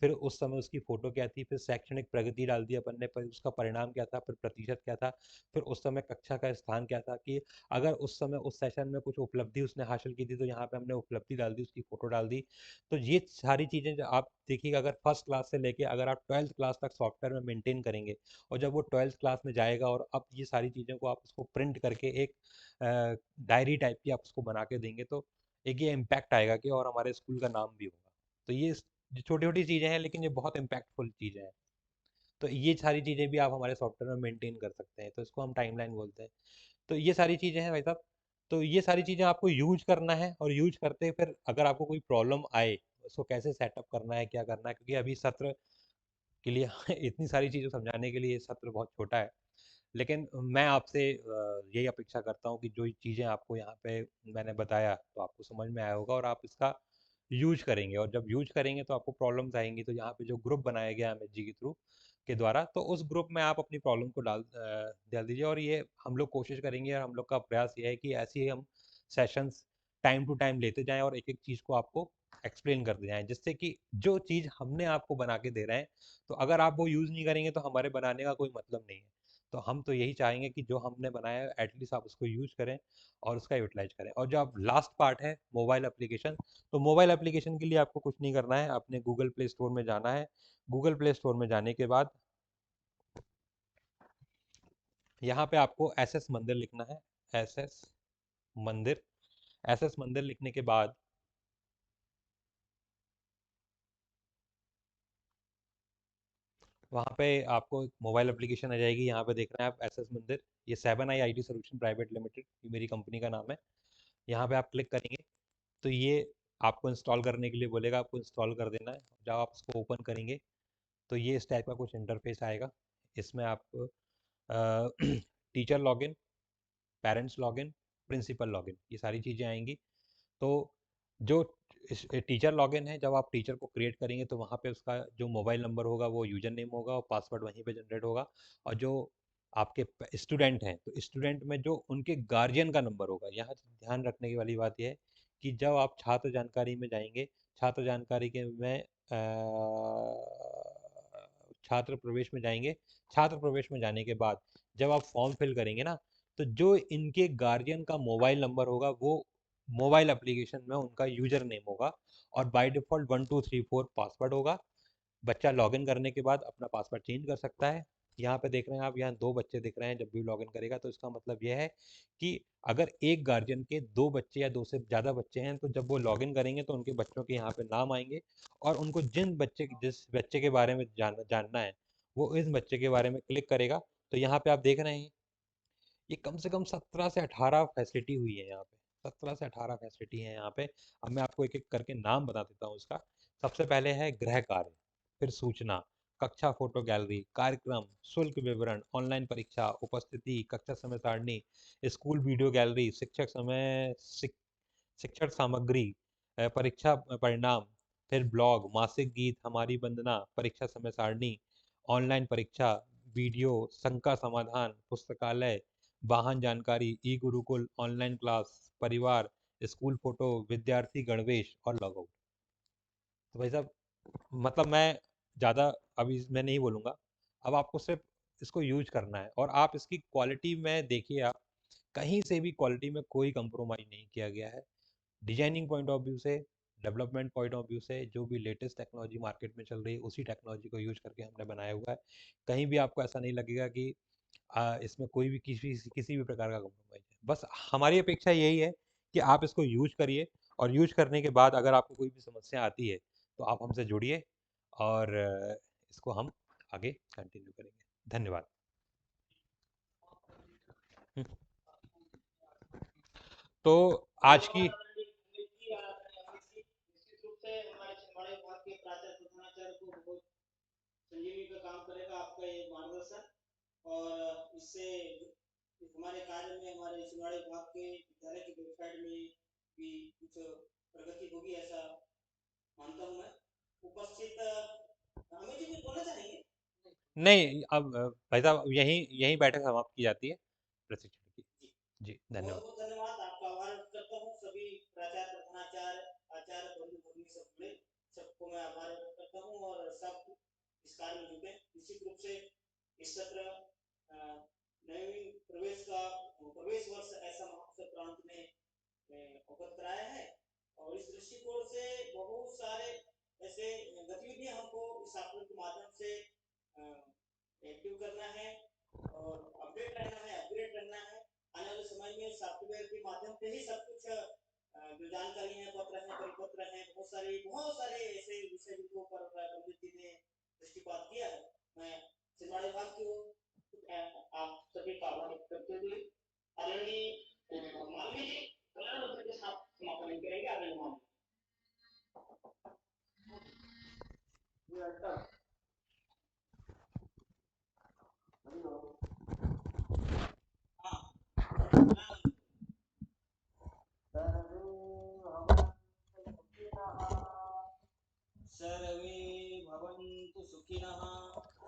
फिर उस समय उसकी फोटो क्या थी, फिर शैक्षणिक प्रगति डाल दी अपन ने, पर उसका परिणाम क्या था, फिर प्रतिशत क्या था, फिर उस समय कक्षा का स्थान क्या था, कि अगर उस समय उस सेशन में कुछ उपलब्धि उसने हासिल की थी तो यहाँ पे हमने उपलब्धि डाल दी, उसकी फोटो डाल दी। तो ये सारी चीज़ें जो आप देखिएगा, अगर फर्स्ट क्लास से लेके अगर आप 12th क्लास तक सॉफ्टवेयर में मेंटेन करेंगे, और जब वो 12th क्लास में जाएगा और अब ये सारी चीज़ों को आप उसको प्रिंट करके एक डायरी टाइप की आप उसको बना के देंगे, तो एक ये इम्पैक्ट आएगा कि और हमारे स्कूल का नाम भी होगा। तो ये छोटी छोटी चीज़ें हैं लेकिन ये बहुत इम्पैक्टफुल चीज़ें हैं। तो ये सारी चीज़ें भी आप हमारे सॉफ्टवेयर में मेंटेन कर सकते हैं, तो इसको हम टाइमलाइन बोलते हैं। तो ये सारी चीज़ें हैं भाई साहब। तो ये सारी चीज़ें आपको यूज करना है, और यूज करते फिर अगर आपको कोई प्रॉब्लम आए, उसको कैसे सेटअप करना है, क्या करना है, क्योंकि अभी सत्र के लिए इतनी सारी चीज़ें समझाने के लिए ये सत्र बहुत छोटा है। लेकिन मैं आपसे यही अपेक्षा करता हूँ कि जो चीज़ें आपको यहाँ पे मैंने बताया तो आपको समझ में आया होगा, और आप इसका यूज करेंगे, और जब यूज करेंगे तो आपको प्रॉब्लम्स आएंगी। तो यहाँ पे जो ग्रुप बनाया गया है अमित जी के थ्रू के द्वारा, तो उस ग्रुप में आप अपनी प्रॉब्लम को डाल दीजिए, और ये हम लोग कोशिश करेंगे, और हम लोग का प्रयास ये है कि ऐसे ही हम सेशंस टाइम टू टाइम लेते जाएं और एक एक चीज़ को आपको एक्सप्लेन करते जाएं, जिससे कि जो चीज़ हमने आपको बना के दे रहे हैं, तो अगर आप वो यूज़ नहीं करेंगे तो हमारे बनाने का कोई मतलब नहीं है। तो हम तो यही चाहेंगे कि जो हमने बनाया है एटलीस्ट आप उसको यूज करें और उसका यूटिलाइज करें। और जो आप लास्ट पार्ट है मोबाइल एप्लीकेशन, तो मोबाइल एप्लीकेशन के लिए आपको कुछ नहीं करना है, अपने गूगल प्ले स्टोर में जाना है। गूगल प्ले स्टोर में जाने के बाद यहाँ पे आपको एस एस मंदिर लिखना है। एस एस मंदिर। एस एस मंदिर लिखने के बाद वहाँ पे आपको एक मोबाइल एप्लीकेशन आ जाएगी। यहाँ पे देख रहे हैं आप एस एस मंदिर, ये 7i IT solution private limited, ये मेरी कंपनी का नाम है। यहाँ पे आप क्लिक करेंगे तो ये आपको इंस्टॉल करने के लिए बोलेगा, आपको इंस्टॉल कर देना है। जब आप इसको ओपन करेंगे तो ये इस टाइप का कुछ इंटरफेस आएगा। इसमें आप teacher login, parents login, principal login, ये सारी चीज़ें आएंगी। तो जो टीचर लॉगिन है, जब आप टीचर को क्रिएट करेंगे तो वहाँ पे उसका जो मोबाइल नंबर होगा वो यूजर नेम होगा और पासवर्ड वहीं पे जनरेट होगा। और जो आपके स्टूडेंट हैं तो स्टूडेंट में जो उनके गार्जियन का नंबर होगा। यहाँ ध्यान रखने की वाली बात यह है कि जब आप छात्र जानकारी में जाएंगे, छात्र जानकारी के में छात्र प्रवेश में जाएंगे, छात्र प्रवेश में जाने के बाद जब आप फॉर्म फिल करेंगे ना, तो जो इनके गार्जियन का मोबाइल नंबर होगा वो मोबाइल एप्लीकेशन में उनका यूजर नेम होगा और बाय डिफ़ॉल्ट 1234 पासवर्ड होगा। बच्चा लॉगिन करने के बाद अपना पासवर्ड चेंज कर सकता है। यहाँ पे देख रहे हैं आप, यहाँ 2 बच्चे दिख रहे हैं जब भी लॉगिन करेगा, तो इसका मतलब यह है कि अगर एक गार्जियन के 2 बच्चे या 2 से ज़्यादा बच्चे हैं तो जब वो लॉगिन करेंगे तो उनके बच्चों के यहाँ पे नाम आएंगे और उनको जिस बच्चे के बारे में जानना है वो इस बच्चे के बारे में क्लिक करेगा। तो यहाँ पे आप देख रहे हैं ये कम से कम 17 से 18 फैसिलिटी हुई है यहाँ पे। 17 से 18 फैसिलिटी है यहाँ पे। अब मैं आपको एक एक करके नाम बता देता हूँ इसका। सबसे पहले है गृह कार्य, फिर सूचना, कक्षा फोटो गैलरी, कार्यक्रम, शुल्क विवरण, ऑनलाइन परीक्षा, उपस्थिति, कक्षा समय सारणी, स्कूल वीडियो गैलरी, शिक्षण सामग्री, परीक्षा परिणाम, फिर ब्लॉग, मासिक गीत, हमारी वंदना, परीक्षा समय सारणी, ऑनलाइन परीक्षा, वीडियो, शंका समाधान, पुस्तकालय, वाहन जानकारी, ई गुरुकुल, ऑनलाइन क्लास, परिवार, स्कूल फोटो, विद्यार्थी गणवेश और लॉगआउट। तो भाई साहब, मतलब मैं ज़्यादा अभी मैं नहीं बोलूँगा। अब आपको सिर्फ इसको यूज करना है और आप इसकी क्वालिटी में देखिए, आप कहीं से भी क्वालिटी में कोई कंप्रोमाइज़ नहीं किया गया है। डिजाइनिंग पॉइंट ऑफ व्यू से, डेवलपमेंट पॉइंट ऑफ व्यू से, जो भी लेटेस्ट टेक्नोलॉजी मार्केट में चल रही है उसी टेक्नोलॉजी को यूज करके हमने बनाया हुआ है। कहीं भी आपको ऐसा नहीं लगेगा कि इसमें कोई भी किसी भी प्रकार का कॉम्प्रोमाइज़ है। बस हमारी अपेक्षा यही है कि आप इसको यूज करिए और यूज करने के बाद अगर आपको कोई भी समस्या आती है तो आप हमसे जुड़िए और इसको हम आगे कंटिन्यू करेंगे। धन्यवाद। हम्म, तो आज की निश्चित रूप से हमारे विभाग के प्राचार्य प्रधानाचार्य को बहुत संजीवनी का काम करेगा आपका ये मार्गदर्शन। और इससे हमारे कार्य में, हमारे छिंदवाड़ा विभाग के विद्यालय की वेबसाइट में भी कुछ प्रगति होगी, ऐसा मानता हूँ मैं। उपस्थित हमें जी कुछ बोलना चाहेंगे? नहीं, अब भाई साहब यहीं यहीं बैठक समाप्त की जाती है प्रशिक्षण की। जी, जी, बहुत धन्यवाद। बहुत धन्यवाद, आपका आभार व्यक्त करता हूँ। सभी प्राचार्य प्रधानाचार्य आचार्य बंधु भगिनी सब जुड़े, सबको मैं आभार व्यक्त करता हूँ और सब इस कार्य में जुटे। निश्चित रूप से इस सत्र नवीन प्रवेश का प्रवेश वर्ष ऐसा महोत्सव प्रांत ने अवगत कराया है और इस दृष्टिकोण से बहुत सारे ऐसे गतिविधियां हमको इस सॉफ्टवेयर के माध्यम से एक्टिव करना है और अपडेट रहना है, अपग्रेड करना है। आने वाले समय में सॉफ्टवेयर के माध्यम से ही सब कुछ जो जानकारी है, पत्र है, परिपत्र है, बहुत सारे ऐसे विषय के ऊपर पंडित जी ने दृष्टिपात किया है। मैं छिंदवाड़ा विभाग की ओर आप सभी का आभार व्यक्त करते हुए आदरणीय मालवीय जी कल्याण मंत्र के साथ समापन करेंगे। आदरणीय मालवीय सर्वे भवन्तु सुखिनः,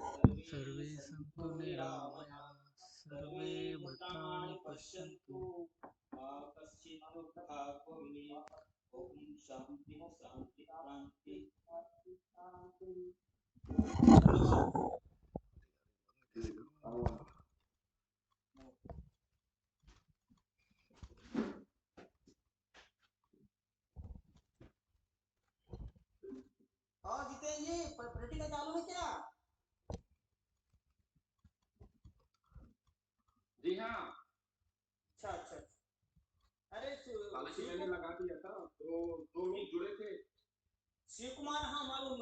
सर्वे सर्वे सन्तु सन्तु निरामयाः, निरामयाः, सर्वे सर्वे भद्राणि भद्राणि पश्यन्तु, पश्यन्तु। मा कश्चित् दुःखभाग् भवेत्। ओम शांति शांति शांति। धन्यवाद। और जितेन जी प्रैक्टिकल चालू है क्या? जी हाँ। अच्छा अच्छा अच्छा। अरे हालांकि मैंने लगा दिया था तो 2 लोग जुड़े थे। शिव कुमार, हाँ मालूम